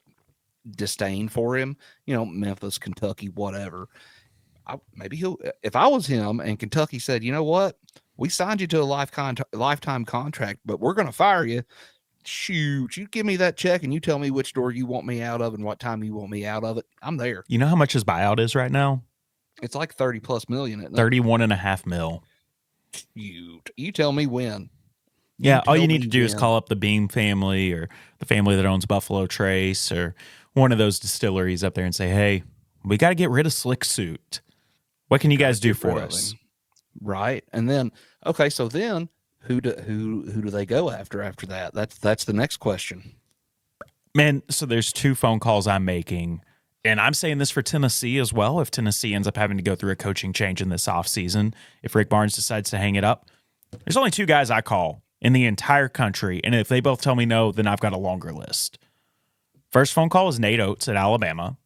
disdain for him. You know, Memphis, Kentucky, whatever. If I was him and Kentucky said, you know what, we signed you to a lifetime contract, but we're going to fire you. Shoot, you give me that check and you tell me which door you want me out of and what time you want me out of it. I'm there. You know how much his buyout is right now? It's like 30+ million. 31.5 mil. You tell me when. Yeah, all you need to do is call up the Beam family or the family that owns Buffalo Trace or one of those distilleries up there and say, hey, we got to get rid of Slick Suit. What can you guys do for us? Right. And then, okay, so then who do they go after that? That's the next question. Man, so there's 2 phone calls I'm making, and I'm saying this for Tennessee as well. If Tennessee ends up having to go through a coaching change in this offseason, if Rick Barnes decides to hang it up, there's only 2 guys I call in the entire country, and if they both tell me no, then I've got a longer list. First phone call is Nate Oates at Alabama.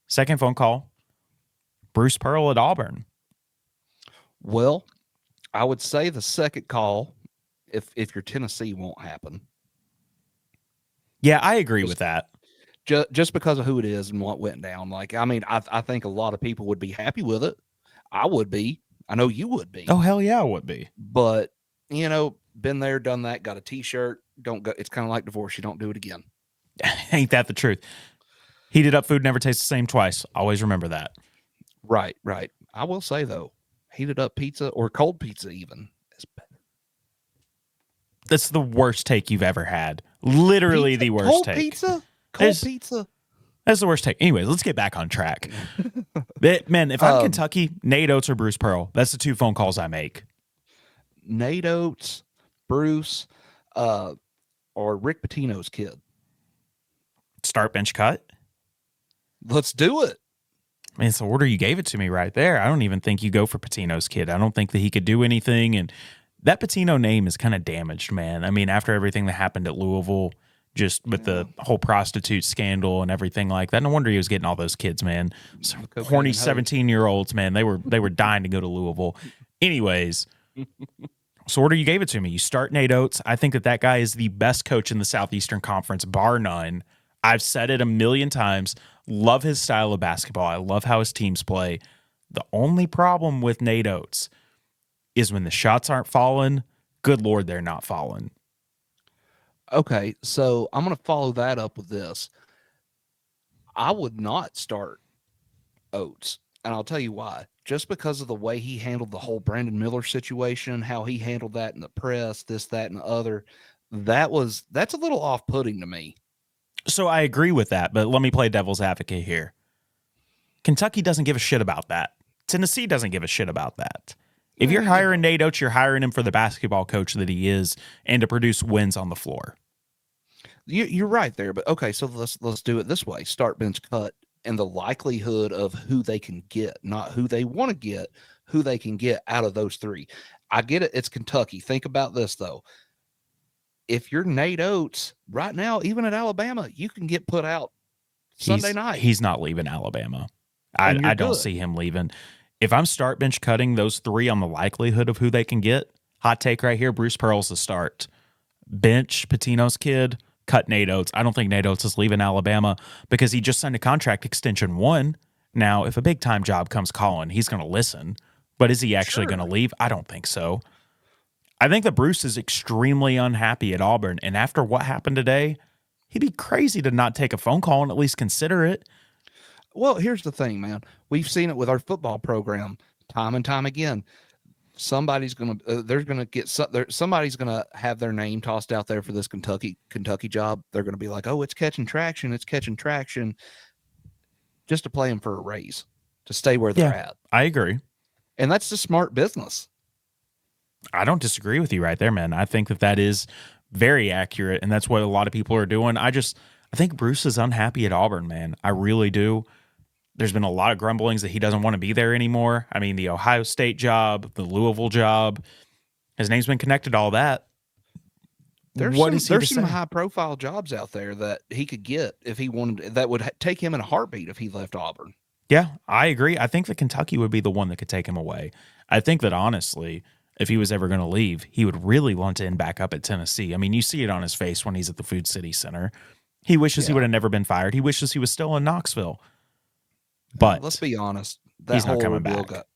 Second phone call, Bruce Pearl at Auburn. Well, I would say the second call, if you're Tennessee, won't happen. Yeah, I agree with that. Just because of who it is and what went down. Like, I mean, I think a lot of people would be happy with it. I would be. I know you would be. Oh, hell yeah, I would be. But, you know, been there, done that, got a T-shirt. Don't go. It's kind of like divorce. You don't do it again. Ain't that the truth? Heated up food never tastes the same twice. Always remember that. Right. I will say, though, heated up pizza or cold pizza even is better. That's the worst take you've ever had. Literally the worst cold take. Cold pizza? That's the worst take. Anyways, let's get back on track. Man, if I'm Kentucky, Nate Oates or Bruce Pearl, that's the 2 phone calls I make. Nate Oates, Bruce, or Rick Pitino's kid. Start, bench, cut? Let's do it. I mean, it's the order you gave it to me right there. I don't even think you go for Pitino's kid. I don't think that he could do anything. And that Pitino name is kind of damaged, man. I mean, after everything that happened at Louisville, just with the whole prostitute scandal and everything like that, no wonder he was getting all those kids, man. Horny 17-year-olds, man. They were dying to go to Louisville. Anyways, So order you gave it to me. You start Nate Oates. I think that guy is the best coach in the Southeastern Conference, bar none. I've said it a million times. Love his style of basketball. I love how his teams play. The only problem with Nate Oates is when the shots aren't falling, good Lord, they're not falling. Okay, so I'm going to follow that up with this. I would not start Oates, and I'll tell you why. Just because of the way he handled the whole Brandon Miller situation, how he handled that in the press, this, that, and the other, that's a little off-putting to me. So I agree with that, but let me play devil's advocate here. Kentucky doesn't give a shit about that. Tennessee doesn't give a shit about that. If you're hiring Nate Oates, you're hiring him for the basketball coach that he is and to produce wins on the floor. You're right there, but okay, so let's do it this way. Start, bench, cut, and the likelihood of who they can get, not who they want to get, who they can get out of those three. I get it. It's Kentucky. Think about this, though. If you're Nate Oates right now, even at Alabama, you can get put out Sunday night. He's not leaving Alabama. I don't see him leaving. If I'm start, bench, cutting those three on the likelihood of who they can get, hot take right here, Bruce Pearl's the start. Bench Pitino's kid, cut Nate Oates. I don't think Nate Oates is leaving Alabama because he just signed a contract extension 1. Now, if a big-time job comes calling, he's going to listen. But is he actually going to leave? I don't think so. I think that Bruce is extremely unhappy at Auburn, and after what happened today, he'd be crazy to not take a phone call and at least consider it. Well, here's the thing, man. We've seen it with our football program time and time again. Somebody's going to somebody's going to have their name tossed out there for this Kentucky job. They're going to be like, "Oh, it's catching traction. It's catching traction," just to play them for a raise, to stay where they're at. I agree. And that's just smart business. I don't disagree with you right there, man. I think that is very accurate, and that's what a lot of people are doing. I think Bruce is unhappy at Auburn, man. I really do. There's been a lot of grumblings that he doesn't want to be there anymore. I mean, the Ohio State job, the Louisville job, his name's been connected to all that. There's some high-profile jobs out there that he could get if he wanted. That would take him in a heartbeat if he left Auburn. Yeah, I agree. I think that Kentucky would be the one that could take him away. I think that, honestly, if he was ever going to leave, he would really want to end back up at Tennessee. I mean, you see it on his face when he's at the Food City Center. He wishes he would have never been fired. He wishes he was still in Knoxville. But let's be honest, he's not coming back. But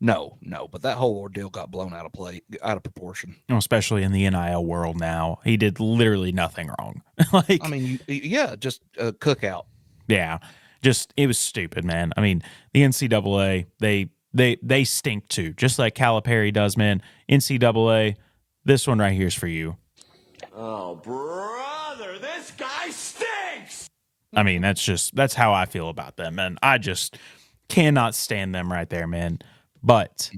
that whole ordeal got blown out of proportion. Especially in the NIL world now. He did literally nothing wrong. Just a cookout. Yeah, it was stupid, man. I mean, the NCAA, they stink too, just like Calipari does, man. NCAA, this one right here is for you. Oh, brother, this guy stinks! I mean, that's how I feel about them, man. I just cannot stand them right there, man. But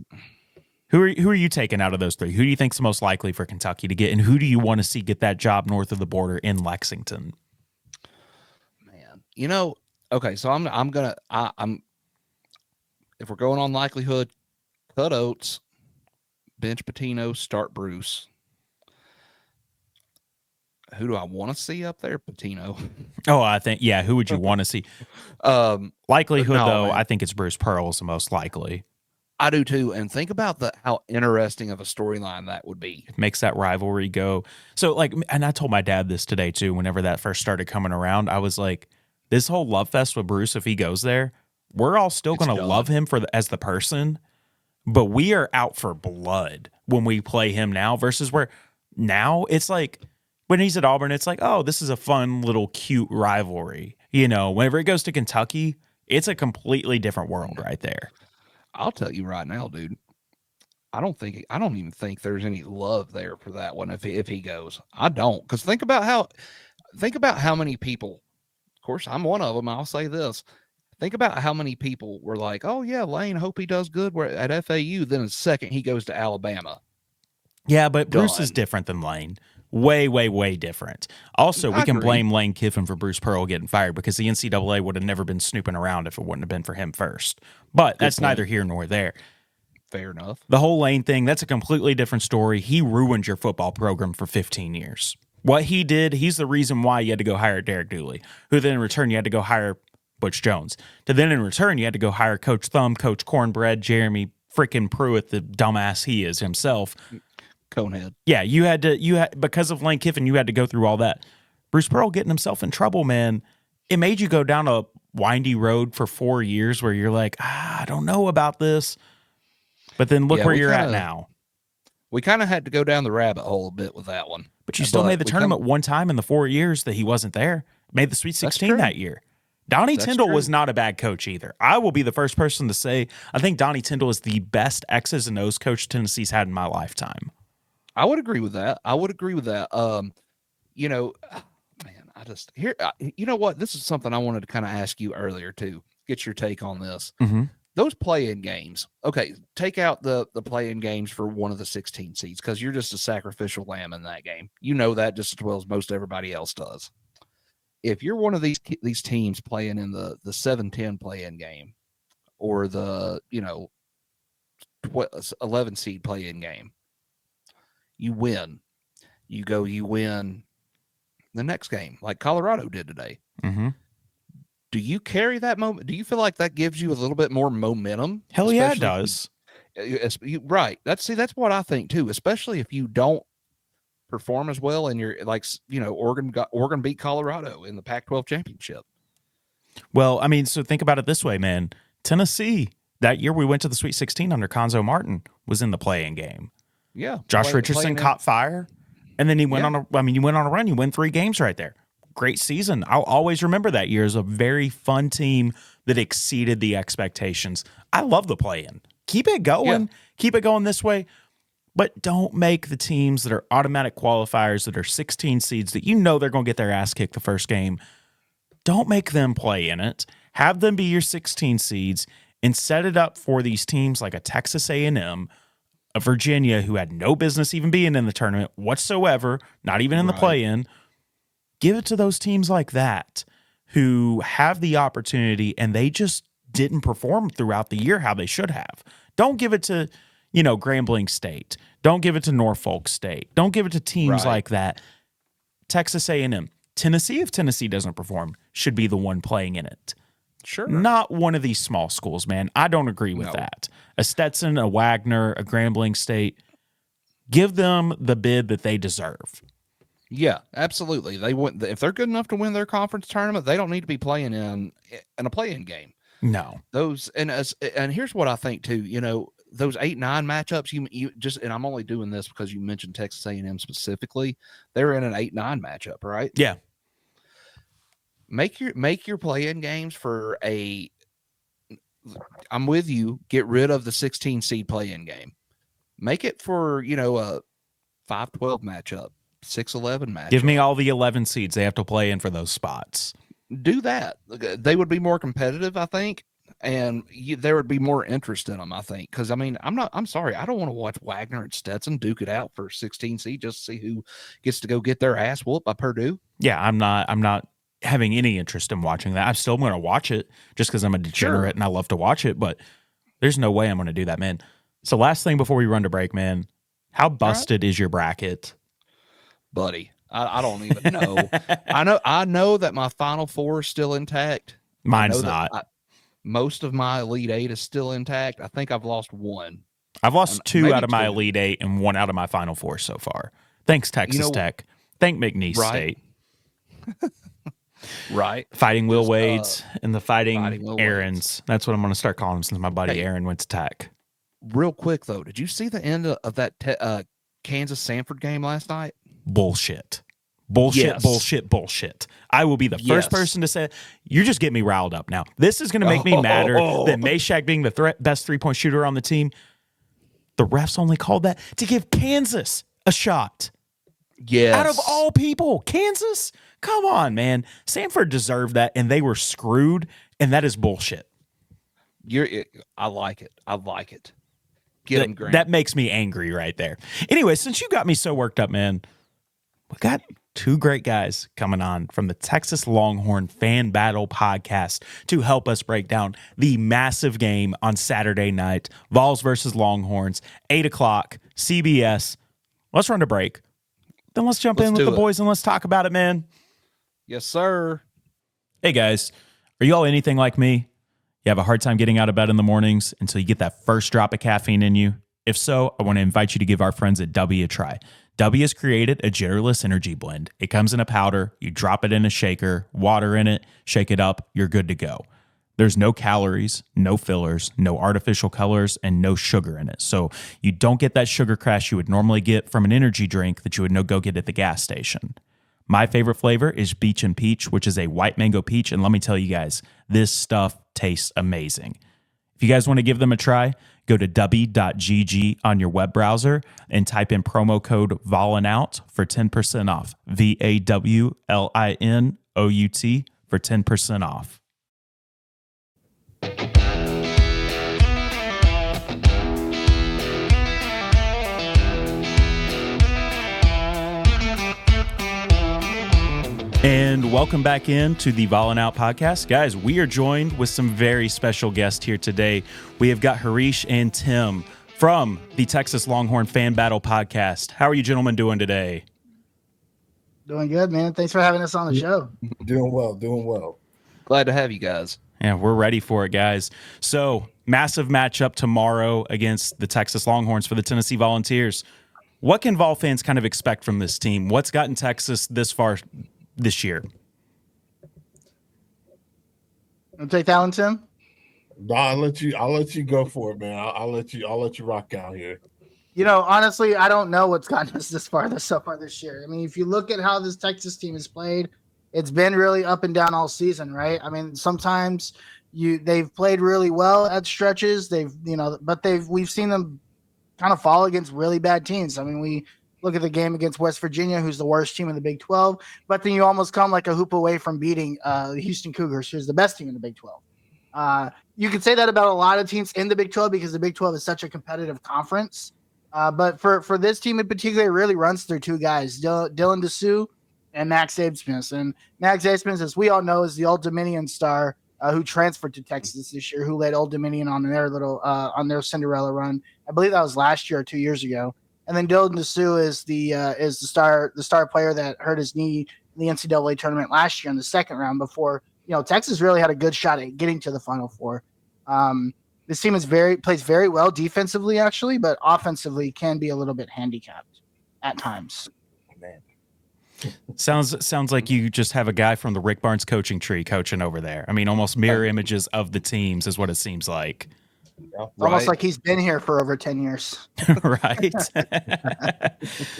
who are you taking out of those three? Who do you think's the most likely for Kentucky to get, and who do you want to see get that job north of the border in Lexington? Man, okay, so I'm if we're going on likelihood, cut Oates, bench Pitino, start Bruce. Who do I want to see up there? Pitino. Oh, I think, who would you want to see? Likelihood, though, man. I think it's Bruce Pearl is the most likely. I do, too. And think about how interesting of a storyline that would be. It makes that rivalry go. So, and I told my dad this today, too, whenever that first started coming around. I was like, this whole love fest with Bruce, if he goes there, we're all still going to love him as the person, but we are out for blood when we play him now versus where now it's like, when he's at Auburn, it's like, oh, this is a fun little cute rivalry. Whenever it goes to Kentucky, it's a completely different world right there. I'll tell you right now, dude. I don't even think there's any love there for that one if he goes. I don't, because think about how many people. Of course, I'm one of them. I'll say this. Think about how many people were like, "Oh yeah, Lane, hope he does good at FAU." Then in a second, he goes to Alabama. Yeah, but Bruce is different than Lane. Way, way, way different. Also, we can blame Lane Kiffin for Bruce Pearl getting fired because the NCAA would have never been snooping around if it wouldn't have been for him first. But that's neither here nor there. Fair enough. The whole Lane thing, that's a completely different story. He ruined your football program for 15 years. What he did, he's the reason why you had to go hire Derek Dooley, who then in return you had to go hire Butch Jones. Then in return you had to go hire Coach Thumb, Coach Cornbread, Jeremy freaking Pruitt, the dumbass he is himself. Conehead. Yeah, you had because of Lane Kiffin, you had to go through all that. Bruce Pearl getting himself in trouble, man. It made you go down a windy road for 4 years where you're like, I don't know about this. But then look where you're at now. We kind of had to go down the rabbit hole a bit with that one. But you still made the tournament one time in the 4 years that he wasn't there. Made the Sweet 16 that year. Donnie Tyndall was not a bad coach either. I will be the first person to say I think Donnie Tyndall is the best X's and O's coach Tennessee's had in my lifetime. I would agree with that. You know what? This is something I wanted to kind of ask you earlier too. Get your take on this. Mm-hmm. Those play-in games. Okay, take out the play-in games for one of the 16 seeds because you're just a sacrificial lamb in that game. You know that just as well as most everybody else does. If you're one of these teams playing in the 7-10 play-in game or the 11 seed play-in game, you win. You win the next game like Colorado did today. Mm-hmm. Do you carry that moment? Do you feel like that gives you a little bit more momentum? Hell yeah, it does. Right. That's what I think too, especially if you don't perform as well and you're like, Oregon beat Colorado in the Pac-12 championship. Well, I mean, so think about it this way, man. Tennessee, that year we went to the Sweet 16 under Conzo Martin, was in the play-in game. Yeah. Josh Richardson caught fire, and then he went on a run. You win 3 games right there. Great season. I'll always remember that year as a very fun team that exceeded the expectations. I love the play-in. Keep it going. Yeah. Keep it going this way. But don't make the teams that are automatic qualifiers that are 16 seeds that you know they're going to get their ass kicked the first game. Don't make them play in it. Have them be your 16 seeds and set it up for these teams like a Texas A&M, a Virginia who had no business even being in the tournament whatsoever, not even in the play-in. Give it to those teams like that who have the opportunity and they just didn't perform throughout the year how they should have. Don't give it to, Grambling State. Don't give it to Norfolk State. Don't give it to teams like that. Texas A&M. Tennessee, if Tennessee doesn't perform, should be the one playing in it. Sure. Not one of these small schools, man. I don't agree with that. A Stetson, a Wagner, a Grambling State. Give them the bid that they deserve. Yeah, absolutely. They wouldn't, if they're good enough to win their conference tournament, they don't need to be playing in a play-in game. No. And here's what I think too. Those 8-9 matchups. You just, and I'm only doing this because you mentioned Texas A&M specifically. They're in an 8-9 matchup, right? Yeah. Make your play-in games for a. I'm with you. Get rid of the 16 seed play-in game. Make it for a 5-12 matchup. 6-11 match. Give me all the 11 seeds they have to play in for those spots. Do that. They would be more competitive, I think, and there would be more interest in them, I think. Because I'm sorry, I don't want to watch Wagner and Stetson duke it out for 16 seed just to see who gets to go get their ass whooped by Purdue. Yeah, I'm not having any interest in watching that. I'm still going to watch it just because I'm a degenerate and I love to watch it. But there's no way I'm going to do that, man. So last thing before we run to break, man, how busted is your bracket? Buddy, I don't even know. I know that my Final Four is still intact. Mine's not. Most of my Elite Eight is still intact. I think I've lost one. I've lost 2 out of my Elite Eight and 1 out of my Final Four so far. Thanks, Texas Tech. Thank McNeese State. Right. Fighting Will Wade's and the Fighting Aaron's. That's what I'm going to start calling him since my buddy Aaron went to Tech. Real quick, though, did you see the end of that Kansas-Sanford game last night? Bullshit. Yes. Bullshit. I will be the first person to say, you're just getting me riled up now. This is going to make me madder than Meshack being the best three-point shooter on the team. The refs only called that to give Kansas a shot. Yes. Out of all people, Kansas? Come on, man. Sanford deserved that, and they were screwed, and that is bullshit. I like it. Get them, Grant. That makes me angry right there. Anyway, since you got me so worked up, man, we got 2 great guys coming on from the Texas Longhorn Fan Battle Podcast to help us break down the massive game on Saturday night. Vols versus Longhorns, 8 o'clock, CBS. Let's run to break. Then let's jump in with the boys and let's talk about it, man. Yes, sir. Hey, guys. Are you all anything like me? You have a hard time getting out of bed in the mornings until you get that first drop of caffeine in you. If so, I want to invite you to give our friends at W a try. W has created a jitterless energy blend. It comes in a powder, you drop it in a shaker, water in it, shake it up, you're good to go. There's no calories, no fillers, no artificial colors, and no sugar in it. So you don't get that sugar crash you would normally get from an energy drink that you would go get at the gas station. My favorite flavor is Beach and Peach, which is a white mango peach. And let me tell you guys, this stuff tastes amazing. If you guys want to give them a try, go to w.gg on your web browser and type in promo code VALLINOUT for 10% off. VAWLINOUT for 10% off. And welcome back into the Ballin' Out podcast. Guys, we are joined with some very special guests here today. We have got Harish and Tim from the Texas Longhorn Battle Podcast. How are you gentlemen doing today? Doing good, man. Thanks for having us on the show. Doing well. Glad to have you guys. Yeah, we're ready for it, guys. So, massive matchup tomorrow against the Texas Longhorns for the Tennessee Volunteers. What can Vol fans kind of expect from this team? What's gotten Texas this far this year? I'll take that one, Tim. No, I'll let you go for it, man. I'll let you rock out here. You know, honestly, I don't know what's gotten us so far this year. I mean, if you look at how this Texas team has played, it's been really up and down all season, right? I mean, sometimes they've played really well at stretches. We've seen them kind of fall against really bad teams. I mean, we look at the game against West Virginia, who's the worst team in the Big 12, but then you almost come like a hoop away from beating the Houston Cougars, who's the best team in the Big 12. You could say that about a lot of teams in the Big 12 because the Big 12 is such a competitive conference. But for this team in particular, it really runs through two guys, Dylan Dessou and Max Abesmith. And Max Abesmith, as we all know, is the Old Dominion star who transferred to Texas this year, who led Old Dominion on their Cinderella run. I believe that was last year or 2 years ago. And then Dylan Dessou is the star player that hurt his knee in the NCAA tournament last year in the second round before, Texas really had a good shot at getting to the Final Four. This team plays very well defensively, actually, but offensively can be a little bit handicapped at times. Man. Sounds like you just have a guy from the Rick Barnes coaching tree coaching over there. I mean, almost mirror images of the teams is what it seems like. Yeah, almost like he's been here for over 10 years. Right.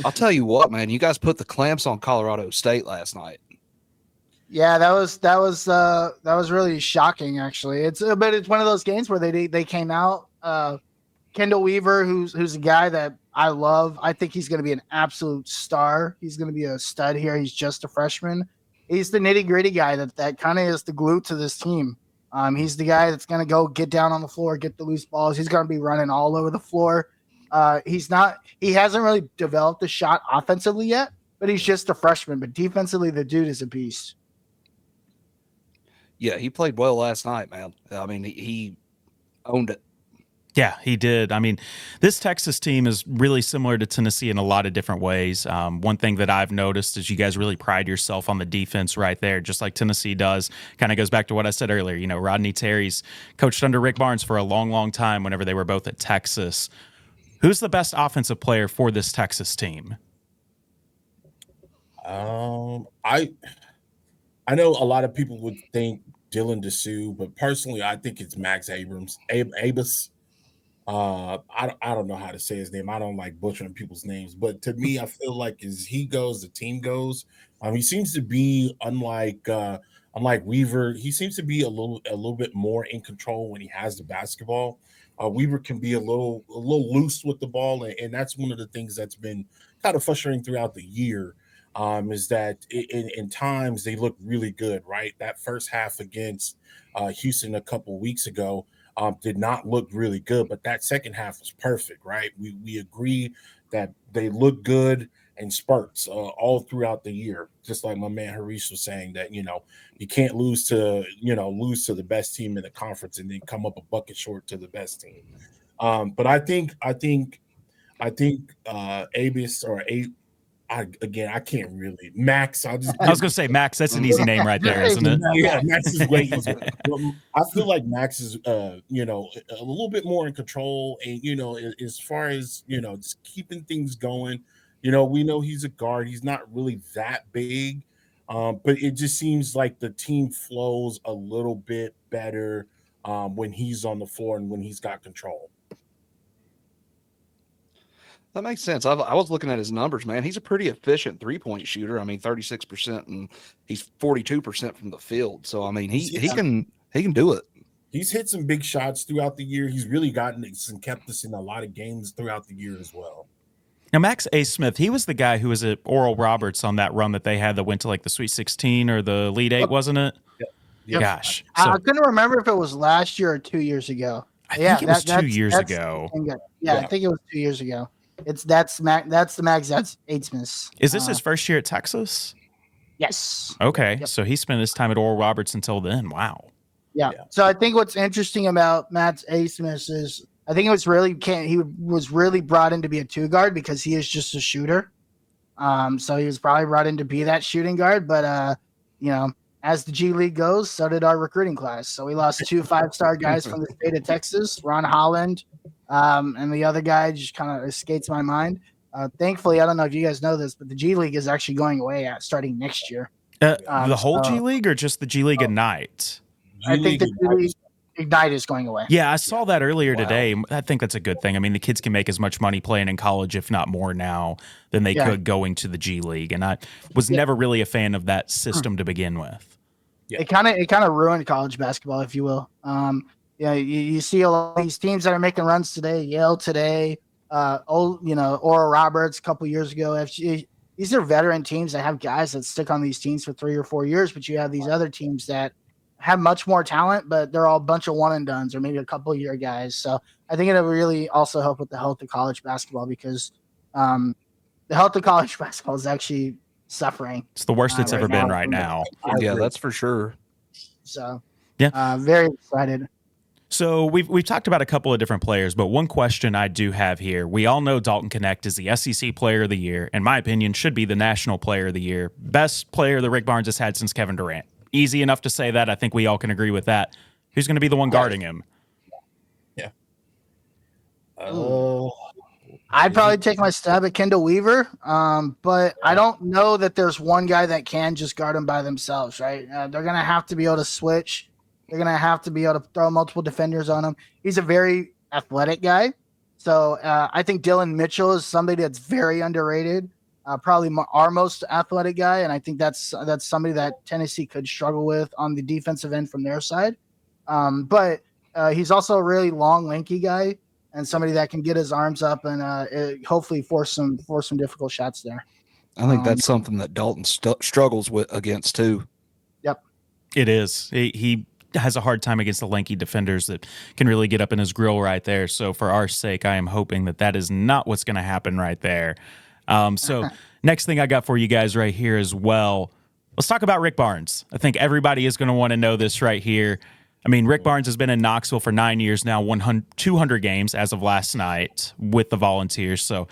I'll tell you what, man, you guys put the clamps on Colorado State last night. Yeah, that was really shocking, actually. But it's one of those games where they came out. Kendall Weaver, who's a guy that I love. I think he's going to be an absolute star. He's going to be a stud here. He's just a freshman. He's the nitty gritty guy that kind of is the glue to this team. He's the guy that's going to go get down on the floor, get the loose balls. He's going to be running all over the floor. He hasn't really developed a shot offensively yet, but he's just a freshman. But defensively, the dude is a beast. Yeah, he played well last night, man. I mean, he owned it. Yeah, he did. I mean, this Texas team is really similar to Tennessee in a lot of different ways. One thing that I've noticed is you guys really pride yourself on the defense right there, just like Tennessee does. Kind of goes back to what I said earlier. Rodney Terry's coached under Rick Barnes for a long, long time whenever they were both at Texas. Who's the best offensive player for this Texas team? I know a lot of people would think Dylan Dessou, but personally, I think it's Max Abes. I don't know how to say his name. I don't like butchering people's names, but to me, I feel like as he goes, the team goes. He seems to be unlike Weaver. He seems to be a little bit more in control when he has the basketball. Weaver can be a little loose with the ball, and that's one of the things that's been kind of frustrating throughout the year. Is that in times they look really good, right? That first half against Houston a couple weeks ago did not look really good, but that second half was perfect, right? We agree that they look good in spurts all throughout the year, just like my man Harish was saying that you can't lose to the best team in the conference and then come up a bucket short to the best team. But I think Abes or I can't really. Max, I was going to say Max. That's an easy name right there, isn't it? Yeah, Max is way easier. I feel like Max is, a little bit more in control, and as far as just keeping things going. We know he's a guard. He's not really that big, but it just seems like the team flows a little bit better when he's on the floor and when he's got control. That makes sense. I was looking at his numbers, man. He's a pretty efficient 3-point shooter. I mean, 36%, and he's 42% from the field. So I mean, he can do it. He's hit some big shots throughout the year. He's really gotten us and kept us in a lot of games throughout the year as well. Now, Max A. Smith, he was the guy who was at Oral Roberts on that run that they had that went to like the Sweet 16 or the Elite 8, wasn't it? Yep. Gosh. I couldn't remember if it was last year or 2 years ago. I think it was 2 years ago. Yeah, I think it was 2 years ago. That's the Max. That's Eight Smith. Is this his first year at Texas? Yes. Okay, so he spent his time at Oral Roberts until then. Wow. Yeah. So I think what's interesting about Matt A. Smith is I think it was he was really brought in to be a 2 guard because he is just a shooter. So he was probably brought in to be that shooting guard, but as the G League goes, so did our recruiting class. So we lost 2 5-star guys from the state of Texas, Ron Holland, and the other guy just kind of escapes my mind. Thankfully, I don't know if you guys know this, but the G League is actually going away starting next year. The whole G League or just the G League Ignite? I think the G League Ignite is going away. Yeah, I saw that earlier today. I think that's a good thing. I mean, the kids can make as much money playing in college, if not more now, than they could going to the G League. And I was never really a fan of that system to begin with. Yeah. It kind of ruined college basketball, if you will. You see a lot of these teams that are making runs today. Yale today, Oral Roberts a couple years ago. FG. These are veteran teams that have guys that stick on these teams for 3 or 4 years. But you have these other teams that have much more talent, but they're all a bunch of one and dones or maybe a couple year guys. So I think it'll really also help with the health of college basketball because the health of college basketball is actually suffering. It's the worst it's ever been right now. Yeah, that's for sure. So very excited. So we've talked about a couple of different players, but one question I do have here. We all know Dalton Connect is the SEC Player of the Year. In my opinion, should be the National Player of the Year. Best player that Rick Barnes has had since Kevin Durant. Easy enough to say that. I think we all can agree with that. Who's going to be the one guarding him? Yeah. I'd probably take my stab at Kendall Weaver, but I don't know that there's one guy that can just guard him by themselves, right? They're going to have to be able to switch. They're going to have to be able to throw multiple defenders on him. He's a very athletic guy. So I think Dylan Mitchell is somebody that's very underrated, probably our most athletic guy, and I think that's somebody that Tennessee could struggle with on the defensive end from their side. But he's also a really long, lanky guy, and somebody that can get his arms up and hopefully force some difficult shots there. I think that's something that Dalton struggles with against too. Yep, it is. He has a hard time against the lanky defenders that can really get up in his grill right there. So for our sake, I am hoping that is not what's going to happen right there. So next thing I got for you guys right here as well. Let's talk about Rick Barnes. I think everybody is going to want to know this right here. I mean, Rick Barnes has been in Knoxville for 9 years now, 200 games as of last night with the Volunteers. So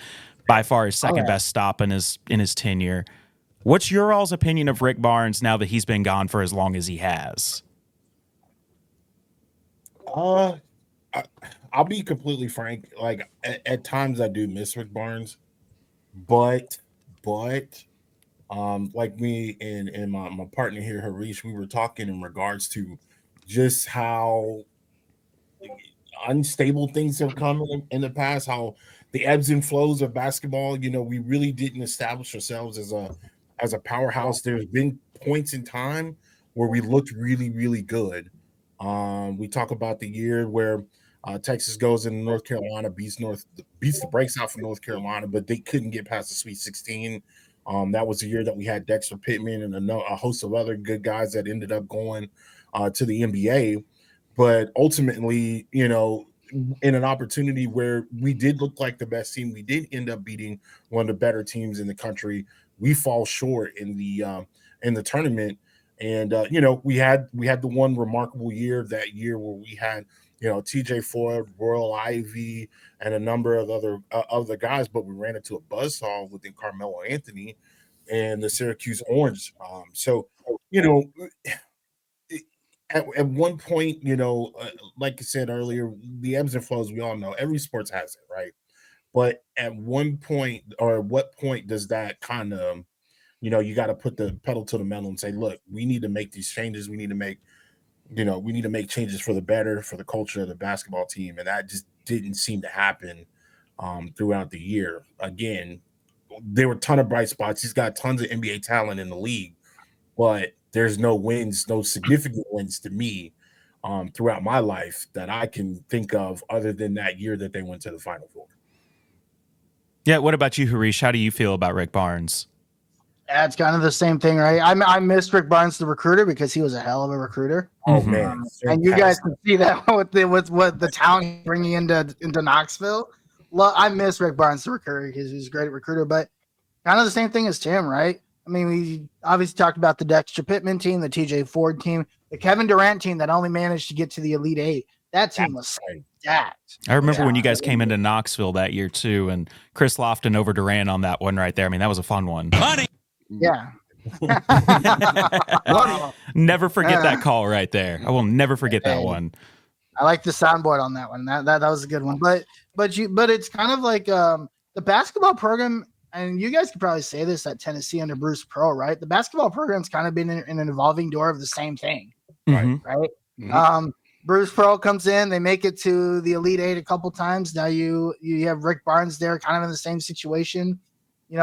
by far his second best stop in his tenure. What's your all's opinion of Rick Barnes now that he's been gone for as long as he has? I'll be completely frank. Like at times I do miss Rick Barnes, but like me and my partner here, Harish, we were talking in regards to just how unstable things have come in the past, how the ebbs and flows of basketball. We really didn't establish ourselves as a powerhouse. There's been points in time where we looked really, really good. We talk about the year where Texas goes in North Carolina, beats the brakes out from North Carolina, but they couldn't get past the Sweet 16. That was the year that we had Dexter Pittman and a host of other good guys that ended up going to the NBA. But ultimately, in an opportunity where we did look like the best team, we did end up beating one of the better teams in the country. We fall short in the tournament. And we had the one remarkable year that year where we had TJ Ford, Royal Ivy, and a number of other guys, but we ran into a buzzsaw within Carmelo Anthony and the Syracuse Orange. At one point, like I said earlier, the ebbs and flows, we all know every sports has it, right? But at one point, or at what point does that kind of, you got to put the pedal to the metal and say, look, we need to make these changes. We need to make changes for the better, for the culture of the basketball team. And that just didn't seem to happen throughout the year. Again, there were a ton of bright spots. He's got tons of NBA talent in the league, but there's no wins, no significant wins to me throughout my life that I can think of other than that year that they went to the Final Four. Yeah. What about you, Harish? How do you feel about Rick Barnes? Yeah, it's kind of the same thing, right? I missed Rick Barnes, the recruiter, because he was a hell of a recruiter. Oh man, and you guys can see that with what the talent bringing into Knoxville. I miss Rick Barnes, the recruiter, because he's a great recruiter. But kind of the same thing as Tim, right? I mean, we obviously talked about the Dexter Pittman team, the TJ Ford team, the Kevin Durant team that only managed to get to the Elite Eight. That team was stacked. I remember when you guys came into Knoxville that year too, and Chris Lofton over Durant on that one right there. I mean, that was a fun one. Money. Yeah. Never forget that call right there. I will never forget that one. I like the soundboard on that one. That was a good one. But it's kind of like the basketball program, and you guys could probably say this at Tennessee under Bruce Pearl, right? The basketball program's kind of been in an evolving door of the same thing, right? Mm-hmm. Bruce Pearl comes in, they make it to the Elite Eight a couple times. Now you have Rick Barnes there, kind of in the same situation.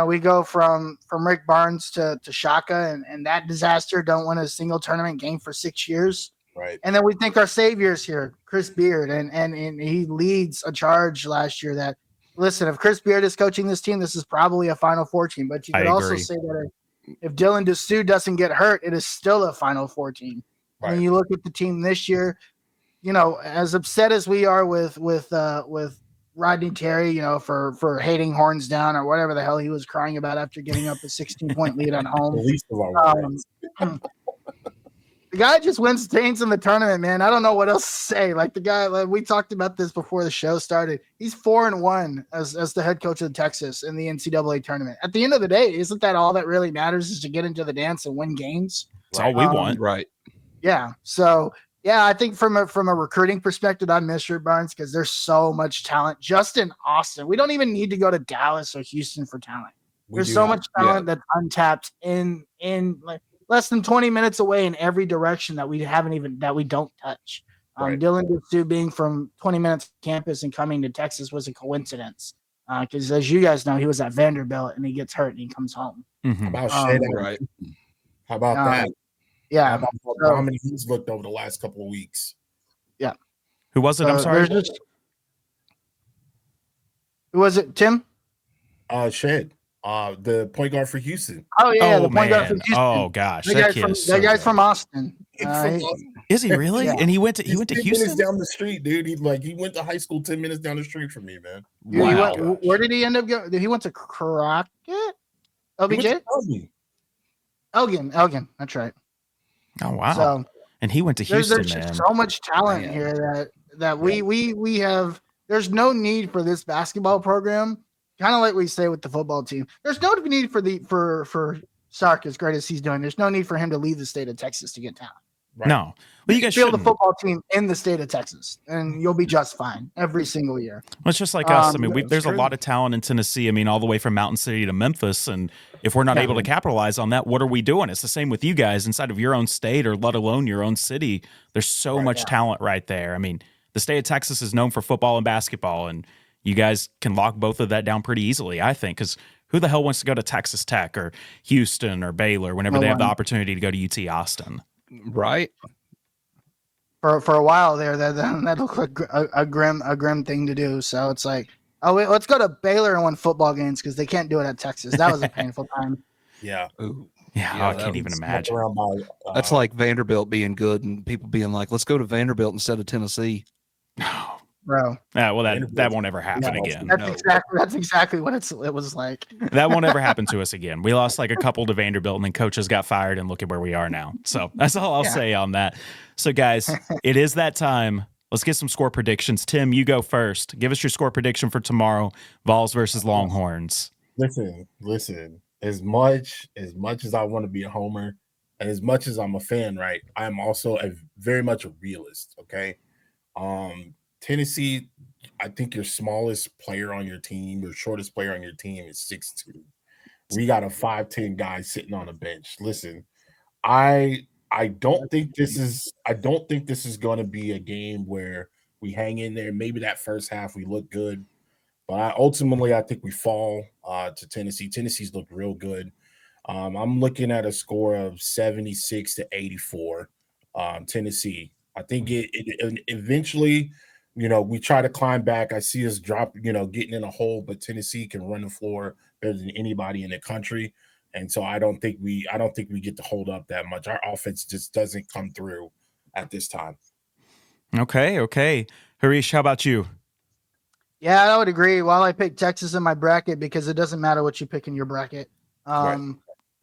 We go from Rick Barnes to Shaka and that disaster, don't win a single tournament game for 6 years. Right. And then we think our saviors here, Chris Beard, and he leads a charge last year that, listen, if Chris Beard is coaching this team, this is probably a Final Four team. But you could also say that if Dylan Dessou doesn't get hurt, it is still a Final Four team. Right. And you look at the team this year, as upset as we are with Rodney Terry, for hating horns down or whatever the hell he was crying about after getting up a 16-point lead at home. The least of our the guy just wins things in the tournament, man. I don't know what else to say. Like the guy, we talked about this before the show started. He's 4-1 as the head coach of Texas in the NCAA tournament. At the end of the day, isn't that all that really matters, is to get into the dance and win games? That's all we want. Right. Yeah. So, yeah, I think from a recruiting perspective, I miss Rick Barnes because there's so much talent just in Austin. We don't even need to go to Dallas or Houston for talent. There's so much talent that's untapped in like less than 20 minutes away in every direction that we don't touch. Right. Dylan Dessou being from 20 minutes campus and coming to Texas was a coincidence. Because as you guys know, he was at Vanderbilt and he gets hurt and he comes home. Mm-hmm. How about right? How about that? Yeah. How about how dominant he's looked over the last couple of weeks? Yeah. Who was it? I'm sorry. Who was it? Tim? Shed. The point guard for Houston. Oh yeah, the point guard for Houston. Oh gosh, that guy's from Austin. Is he really? Yeah. And he went to 10 Houston minutes down the street, dude. He went to high school 10 minutes down the street from me, man. Wow. Where did he end up going? He went to Crockett? LBJ? Elgin. That's right. Oh wow. So, and he went to Houston, there's man. So much talent here that we have. There's no need for this basketball program. Kind of like we say with the football team. There's no need for Sark, as great as he's doing. There's no need for him to leave the state of Texas to get talent. Right? No. Well, you guys build a football team in the state of Texas, and you'll be just fine every single year. Well, it's just like us. I mean, there's a lot of talent in Tennessee. I mean, all the way from Mountain City to Memphis, and if we're not able to capitalize on that, what are we doing? It's the same with you guys inside of your own state, or let alone your own city. There's so much talent right there. I mean, the state of Texas is known for football and basketball, and you guys can lock both of that down pretty easily, I think, because who the hell wants to go to Texas Tech or Houston or Baylor whenever they have the opportunity to go to UT Austin? Right. For a while there, that looked like a grim thing to do. So it's like, oh wait, let's go to Baylor and win football games because they can't do it at Texas. That was a painful time. Yeah. Ooh. Yeah, I can't even imagine. That's like Vanderbilt being good and people being like, let's go to Vanderbilt instead of Tennessee. Bro. Yeah, well, that won't ever happen again. That's exactly what it was like. That won't ever happen to us again. We lost like a couple to Vanderbilt, and then coaches got fired, and look at where we are now. So that's all I'll say on that. So, guys, it is that time. Let's get some score predictions. Tim, you go first. Give us your score prediction for tomorrow, Vols versus Longhorns. Listen. As much as I want to be a homer, and as much as I'm a fan, right, I'm also very much a realist. Okay, Tennessee, I think your smallest player on your team, your shortest player on your team is 6'2". We got a 5'10" guy sitting on a bench. Listen, I don't think this is going to be a game where we hang in there. Maybe that first half we look good, but ultimately I think we fall to Tennessee. Tennessee's looked real good. I'm looking at a score of 76-84. Tennessee. I think it eventually, we try to climb back. I see us drop, getting in a hole, but Tennessee can run the floor better than anybody in the country. And so I don't think we get to hold up that much. Our offense just doesn't come through at this time. Okay. Harish, how about you? Yeah, I would agree. While I picked Texas in my bracket because it doesn't matter what you pick in your bracket. Right.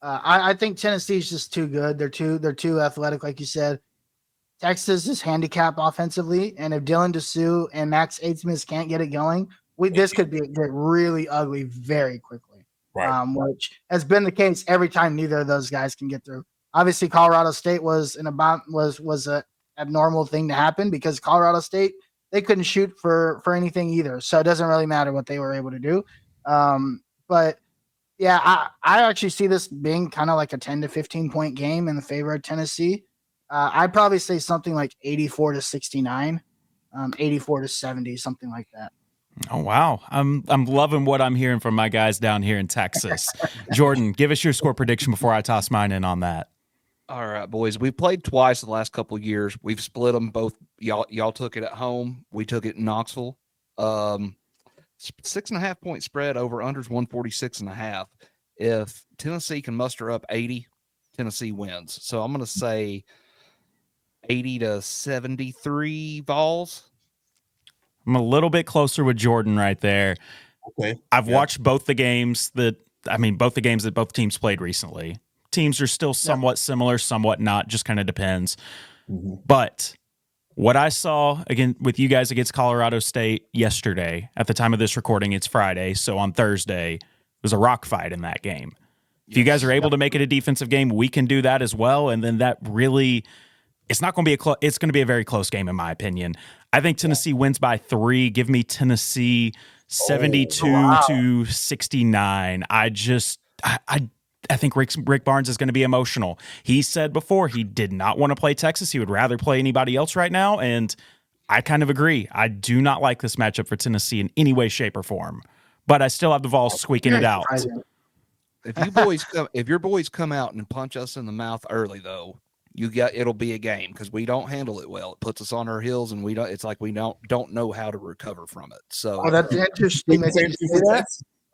I think Tennessee's just too good. They're too athletic, like you said. Texas is handicapped offensively, and if Dylan Dessou and Max Aidsmith can't get it going, this could get really ugly very quickly. Right. Which has been the case every time neither of those guys can get through. Obviously, Colorado State was a abnormal thing to happen because Colorado State, they couldn't shoot for anything either, so it doesn't really matter what they were able to do. But yeah, I actually see this being kind of like a 10 to 15 point game in the favor of Tennessee. I'd probably say something like 84-69, 84-70, something like that. Oh, wow. I'm loving what I'm hearing from my guys down here in Texas. Jordan, give us your score prediction before I toss mine in on that. All right, boys. We've played twice in the last couple of years. We've split them both. Y'all took it at home. We took it in Knoxville. 6.5 point spread over unders 146.5. If Tennessee can muster up 80, Tennessee wins. So I'm going to say 80-73 Vols. I'm a little bit closer with Jordan right there. Okay. I've watched both the games that both teams played recently. Teams are still somewhat similar, somewhat not, just kind of depends. Mm-hmm. But what I saw again with you guys against Colorado State yesterday, at the time of this recording, it's Friday. So on Thursday, was a rock fight in that game. If you guys are able to make it a defensive game, we can do that as well. And then that really, it's not going to be it's going to be a very close game, in my opinion. I think Tennessee wins by 3. Give me Tennessee 72-69. I think Rick Barnes is going to be emotional. He said before he did not want to play Texas. He would rather play anybody else right now. And I kind of agree. I do not like this matchup for Tennessee in any way, shape, or form. But I still have the Vols squeaking it out. If your boys come out and punch us in the mouth early, though, it'll be a game because we don't handle it well. It puts us on our heels, and it's like we don't know how to recover from it. So that's interesting.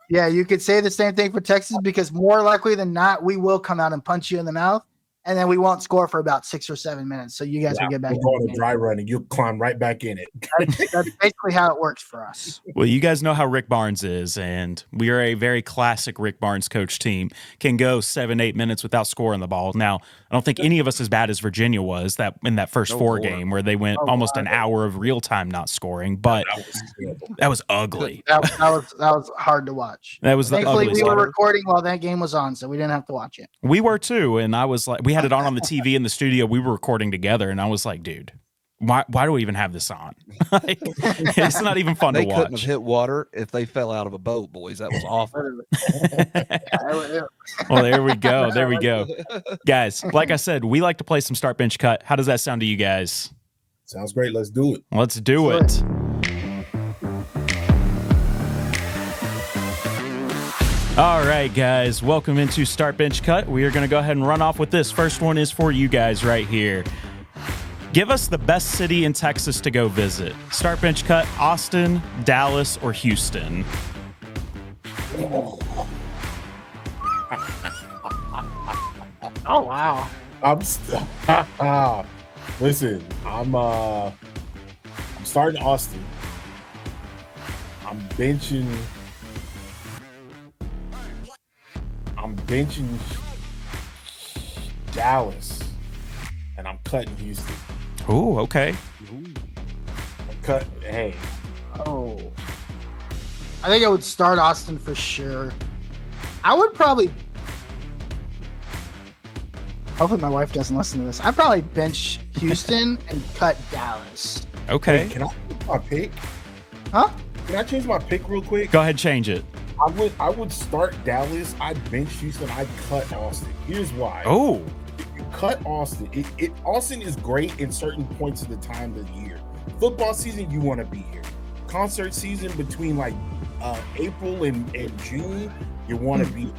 Yeah, you could say the same thing for Texas because more likely than not, we will come out and punch you in the mouth, and then we won't score for about 6 or 7 minutes. So you guys will get back. We'll go on a dry run, and you'll climb right back in it. That's basically how it works for us. Well, you guys know how Rick Barnes is, and we are a very classic Rick Barnes coach team. Can go 7-8 minutes without scoring the ball. Now, I don't think any of us as bad as Virginia was in that first 4 game where they went almost an hour of real time not scoring, but that was ugly. That was hard to watch. Thankfully, we were recording while that game was on, so we didn't have to watch it. We were too, and I was like, we had it on the TV in the studio. We were recording together, and I was like, dude, why do we even have this on? It's not even fun to watch. They couldn't have hit water if they fell out of a boat, boys. That was awful. Well, there we go. Guys, like I said, we like to play some start bench cut. How does that sound to you guys? Sounds great. Let's do it. Let's do it. All right, guys, welcome into Start Bench Cut. We are going to go ahead and run off with this. First one is for you guys right here. Give us the best city in Texas to go visit. Start Bench Cut, Austin, Dallas, or Houston. Oh, wow. Listen, I'm starting Austin. I'm benching Dallas, and I'm cutting Houston. Ooh, okay. cut. Hey, Oh, I think I would start Austin for sure. I would probably. Hopefully, my wife doesn't listen to this. I'd probably bench Houston and cut Dallas. Okay. Wait, can I change my pick? Huh? Can I change my pick real quick? Go ahead, change it. I would start Dallas. I'd bench Houston. I'd cut Austin. Here's why. Oh. If you cut Austin, Austin is great in certain points of the time of the year. Football season, you want to be here. Concert season between like April and June, you want to be here.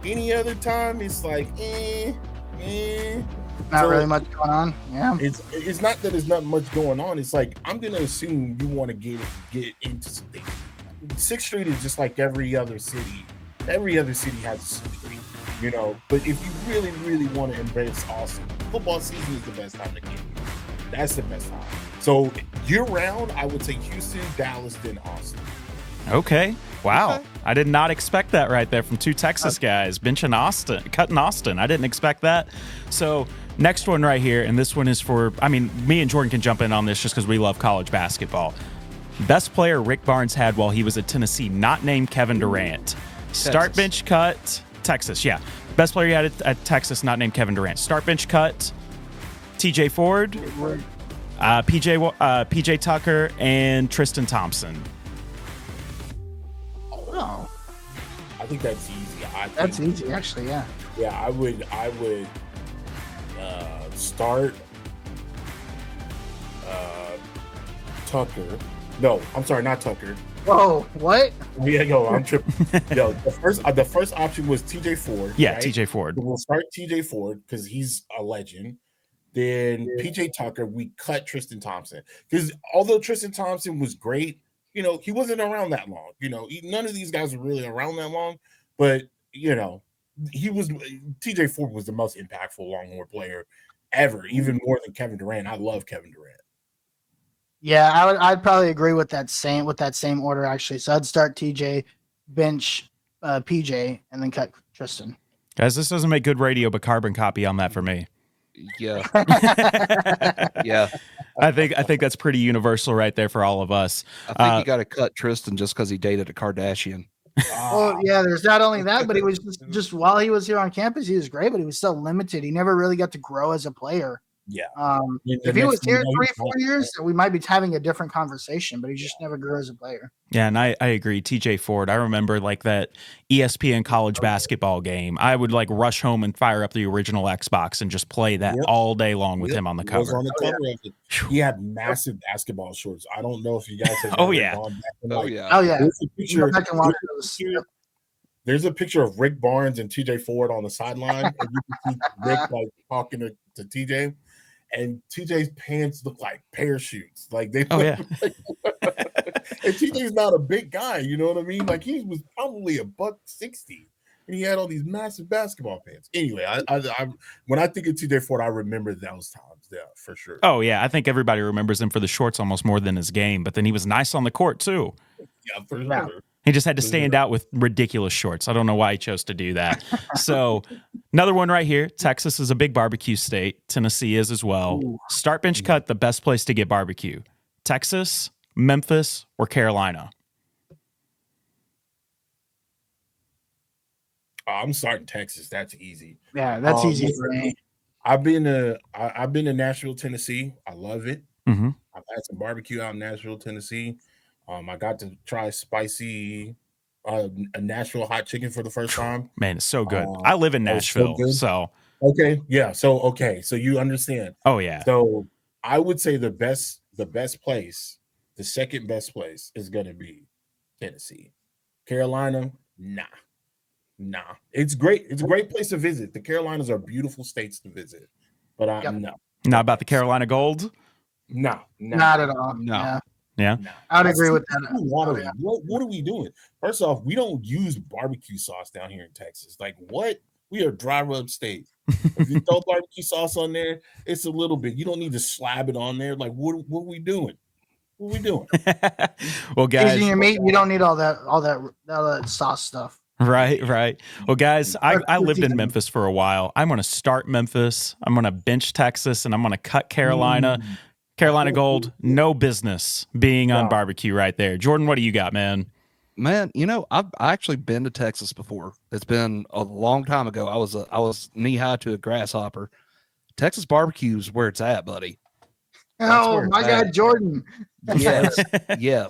Any other time, it's like Not really much going on. Yeah. It's not that there's not much going on. It's like I'm gonna assume you want to get into something. 6th Street is just like every other city. Every other city has a 6th Street, you know. But if you really, really want to embrace Austin, football season is the best time to get here. That's the best time. So year round, I would say Houston, Dallas, then Austin. Okay. Wow. I did not expect that right there from two Texas guys. Benching Austin, cutting Austin. I didn't expect that. So next one right here, and this one is for, I mean, me and Jordan can jump in on this just because we love college basketball. Best player Rick Barnes had while he was at Tennessee, not named Kevin Durant. Start bench cut, Texas, yeah. Best player he had at Texas, not named Kevin Durant. Start bench cut, TJ Ford, PJ Tucker, and Tristan Thompson. Oh, I think that's easy. that's easy, actually. Yeah. Yeah, I would start Tucker. No, I'm sorry, not Tucker. Whoa, what? Yeah, yo, I'm tripping. Yo, the first option was TJ Ford. Yeah, right? TJ Ford. So we'll start TJ Ford because he's a legend. Then PJ Tucker, we cut Tristan Thompson. Because although Tristan Thompson was great, you know, he wasn't around that long. You know, none of these guys were really around that long. But, you know, TJ Ford was the most impactful Longhorn player ever, even more than Kevin Durant. I love Kevin Durant. Yeah, I'd probably agree with that same order, actually. So I'd start TJ, bench PJ, and then cut Tristan. Guys, this doesn't make good radio, but carbon copy on that for me. Yeah. Yeah. I think that's pretty universal right there for all of us. I think you got to cut Tristan just because he dated a Kardashian. Well, yeah, there's not only that, but he was just while he was here on campus, he was great, but he was still limited. He never really got to grow as a player. Yeah. If he was here 3-4 years, we might be having a different conversation, but he just never grew as a player. Yeah, and I agree. TJ Ford, I remember like that ESPN college basketball game. I would like rush home and fire up the original Xbox and just play that all day long with him on the cover. On the cover of it. He had massive basketball shorts. I don't know if you guys have Oh, yeah. gone back and, Oh yeah. There's a picture, Go back and watch those. there's a picture of Rick Barnes and TJ Ford on the sideline, and you can see Rick like talking to TJ. And TJ's pants look like parachutes. Like they Oh, yeah. And TJ's not a big guy, you know what I mean? Like he was probably $160 and he had all these massive basketball pants. Anyway, I when I think of TJ Ford, I remember those times, yeah, for sure. Oh, yeah. I think everybody remembers him for the shorts almost more than his game, but then he was nice on the court, too. Yeah, for sure. He just had to stand out with ridiculous shorts. I don't know why he chose to do that. So another one right here. Texas is a big barbecue state. Tennessee is as well. Ooh. Start bench cut, the best place to get barbecue. Texas, Memphis, or Carolina? I'm starting Texas. That's easy. Yeah, that's easy for me. I've been to Nashville, Tennessee. I love it. Mm-hmm. I've had some barbecue out in Nashville, Tennessee. I got to try spicy a Nashville hot chicken for the first time. Man, it's so good. I live in Nashville, so okay, yeah. So you understand. Oh yeah. So I would say the best place, the second best place is gonna be Tennessee. Carolina, nah. It's great. It's a great place to visit. The Carolinas are beautiful states to visit, but no. Not about the Carolina Gold? No. Not at all. No. Yeah. I'd agree with that. What are we doing? First off, we don't use barbecue sauce down here in Texas. Like what? We are dry rub state. If you throw barbecue sauce on there, it's a little bit. You don't need to slab it on there. Like what are we doing? What are we doing? Well, guys, seasoning your meat, you don't need all that sauce stuff. Right. Well, guys, I lived in Memphis for a while. I'm going to start Memphis. I'm going to bench Texas, and I'm going to cut Carolina. Carolina Gold, no business being on barbecue right there. Jordan, what do you got, man? Man, I've actually been to Texas before. It's been a long time ago. I was knee high to a grasshopper. Texas barbecue's where it's at, buddy. Oh my God, Jordan. Yes,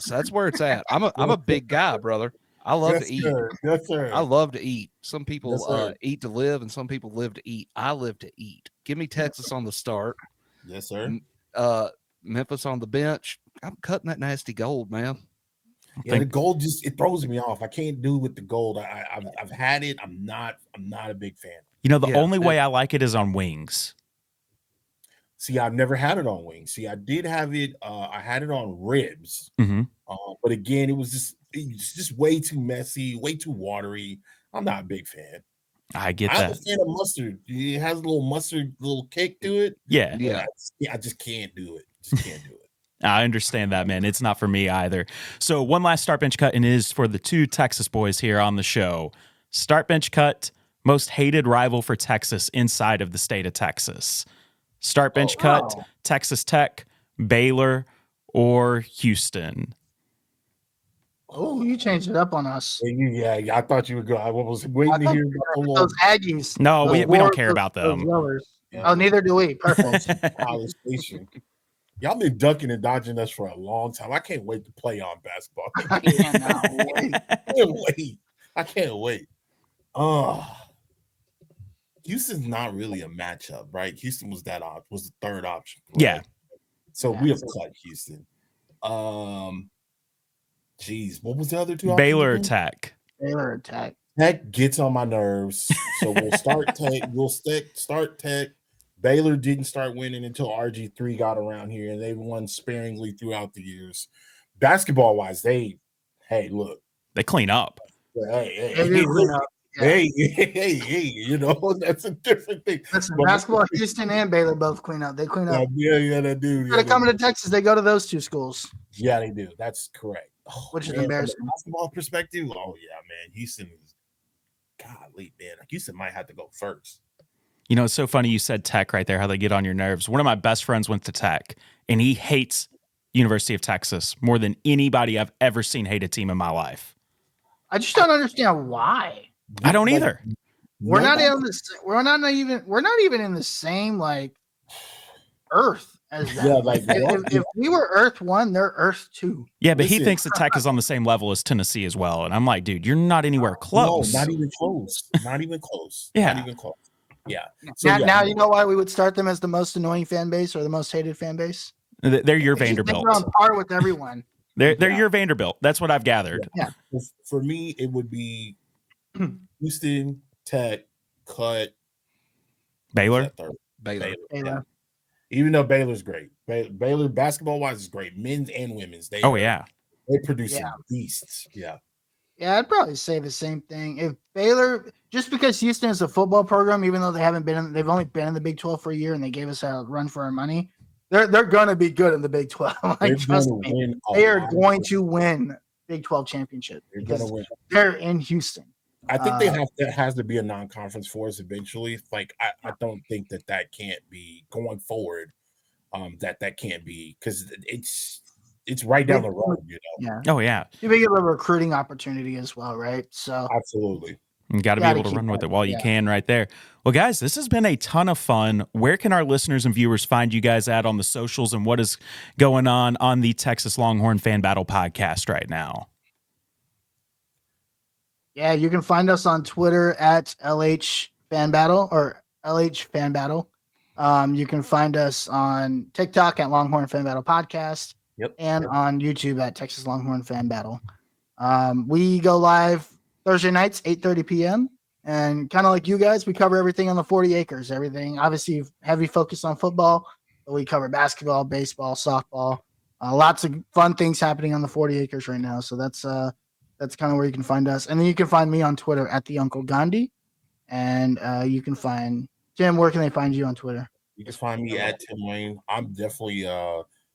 that's where it's at. I'm a big guy, brother. I love to eat. Yes, sir. I love to eat. Some people eat to live, and some people live to eat. I live to eat. Give me Texas on the start. Yes, sir. Memphis on the bench. I'm cutting that nasty gold, man. Yeah, the gold it throws me off. I can't do with the gold. I've had it. I'm not a big fan. The only way I like it is on wings. See, I've never had it on wings. See, I did have it. I had it on ribs, but again, it was just way too messy, way too watery. I'm not a big fan. I get that. I'm a fan of mustard. It has a little mustard, little kick to it. Yeah. I just can't do it. Just can't do it. I understand that, man. It's not for me either. So one last start bench cut, and it is for the two Texas boys here on the show. Start bench cut, most hated rival for Texas inside of the state of Texas. Start bench cut, Texas Tech, Baylor, or Houston. Oh, you changed it up on us. Yeah, I thought you would go. I was waiting to hear about those Aggies. No, we don't care about them. Oh, neither do we. Perfect. College Station. Y'all been ducking and dodging us for a long time. I can't wait to play on basketball. I can't wait. Houston's not really a matchup, right? Houston was the third option. Right? Yeah. So we have cut Houston. Geez, what was the other two? Baylor Tech. Baylor Tech. Tech gets on my nerves. So we'll start Tech. Start Tech. Baylor didn't start winning until RG3 got around here, and they won sparingly throughout the years. Basketball wise, they clean up. Hey, that's a different thing. Listen, basketball, Houston and Baylor both clean up. They clean up. Yeah, they do. They're coming to Texas. They go to those two schools. Yeah, they do. That's correct. Which is embarrassing. From a basketball perspective, oh yeah, man. Houston is golly, man. Houston might have to go first. It's so funny you said Tech right there, how they get on your nerves. One of my best friends went to Tech, and he hates University of Texas more than anybody I've ever seen hate a team in my life. I just don't understand why. I don't either. We're not even in the same Earth as them. Yeah, if we were Earth 1, they're Earth 2. Yeah, but he thinks that Tech is on the same level as Tennessee as well, and I'm like, dude, you're not anywhere close. No, not even close. Not even close. Yeah. Not even close. Yeah. So, now you know why we would start them as the most annoying fan base or the most hated fan base? They're your Vanderbilt. They're on par with everyone. They're your Vanderbilt. That's what I've gathered. Yeah. For me, it would be Houston, Tech, cut, Baylor. Baylor. Yeah. Even though Baylor's great, Baylor basketball wise is great, men's and women's. They produce beasts. Yeah. Yeah, I'd probably say the same thing. If Baylor, just because Houston is a football program, even though they've only been in the Big 12 for a year and they gave us a run for our money, they're gonna be good in the Big 12. Trust me, they are going to win Big 12 championship because they're in Houston. I think that has to be a non-conference for us eventually. I don't think that can't be going forward. That can't be because it's right down the road, Yeah. Oh yeah. You may get a recruiting opportunity as well, right? So absolutely. You got to be able to run with it while you can right there. Well, guys, this has been a ton of fun. Where can our listeners and viewers find you guys at on the socials, and what is going on the Texas Longhorn Fan Battle Podcast right now? Yeah, you can find us on Twitter at LH Fan Battle or LH Fan Battle. You can find us on TikTok at Longhorn Fan Battle Podcast. And on YouTube at Texas Longhorn Fan Battle. We go live Thursday nights, 8:30 p.m. And kind of like you guys, we cover everything on the 40 acres. Everything, obviously, heavy focus on football. But we cover basketball, baseball, softball. Lots of fun things happening on the 40 acres right now. So that's kind of where you can find us. And then you can find me on Twitter at the Uncle Gandhi. And you can find Tim. Where can they find you on Twitter? You can find me at Tim Wayne. I'm definitely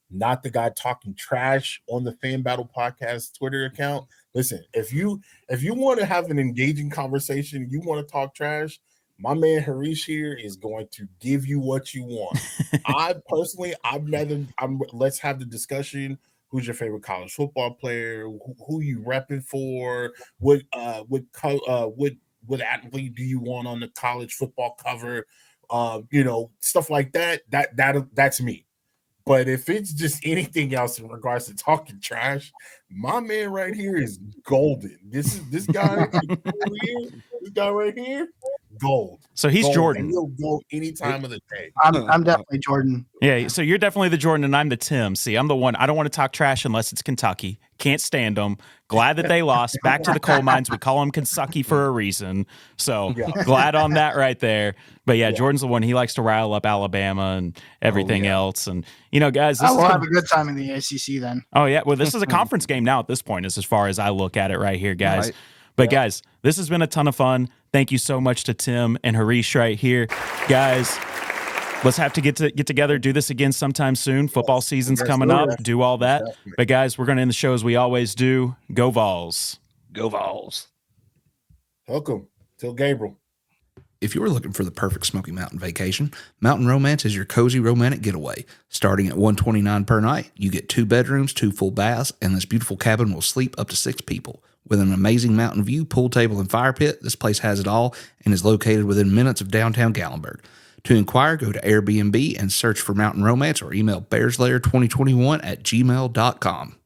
not the guy talking trash on the Fan Battle Podcast Twitter account. Listen, if you want to have an engaging conversation, you want to talk trash, My man Harish here is going to give you what you want. Let's have the discussion. Who's your favorite college football player? Who you repping for? What athlete do you want on the college football cover? Stuff like that. That's me. But if it's just anything else in regards to talking trash, my man right here is golden. This guy right here, gold. So he's gold. Jordan. And he'll go any time of the day. I'm definitely Jordan. Yeah, so you're definitely the Jordan, and I'm the Tim. See, I'm the one. I don't want to talk trash unless it's Kentucky. Can't stand them. Glad that they lost. Back to the coal mines. We call them Kentucky for a reason. So glad on that right there. But yeah, Jordan's the one. He likes to rile up Alabama and everything else. And, guys. We'll have a good time in the ACC then. Oh, yeah. Well, this is a conference game now at this point, as far as I look at it right here, guys. Right. But, guys, this has been a ton of fun. Thank you so much to Tim and Harish right here. Guys, let's have to get together, do this again sometime soon. Football season's coming up. Do all that. But, guys, we're going to end the show as we always do. Go Vols. Go Vols. Welcome. Till Gabriel. If you're looking for the perfect Smoky Mountain vacation, Mountain Romance is your cozy romantic getaway. Starting at $129 per night, you get 2 bedrooms, 2 full baths, and this beautiful cabin will sleep up to 6 people. With an amazing mountain view, pool table, and fire pit, this place has it all and is located within minutes of downtown Gatlinburg. To inquire, go to Airbnb and search for Mountain Romance or email bearslayer2021@gmail.com.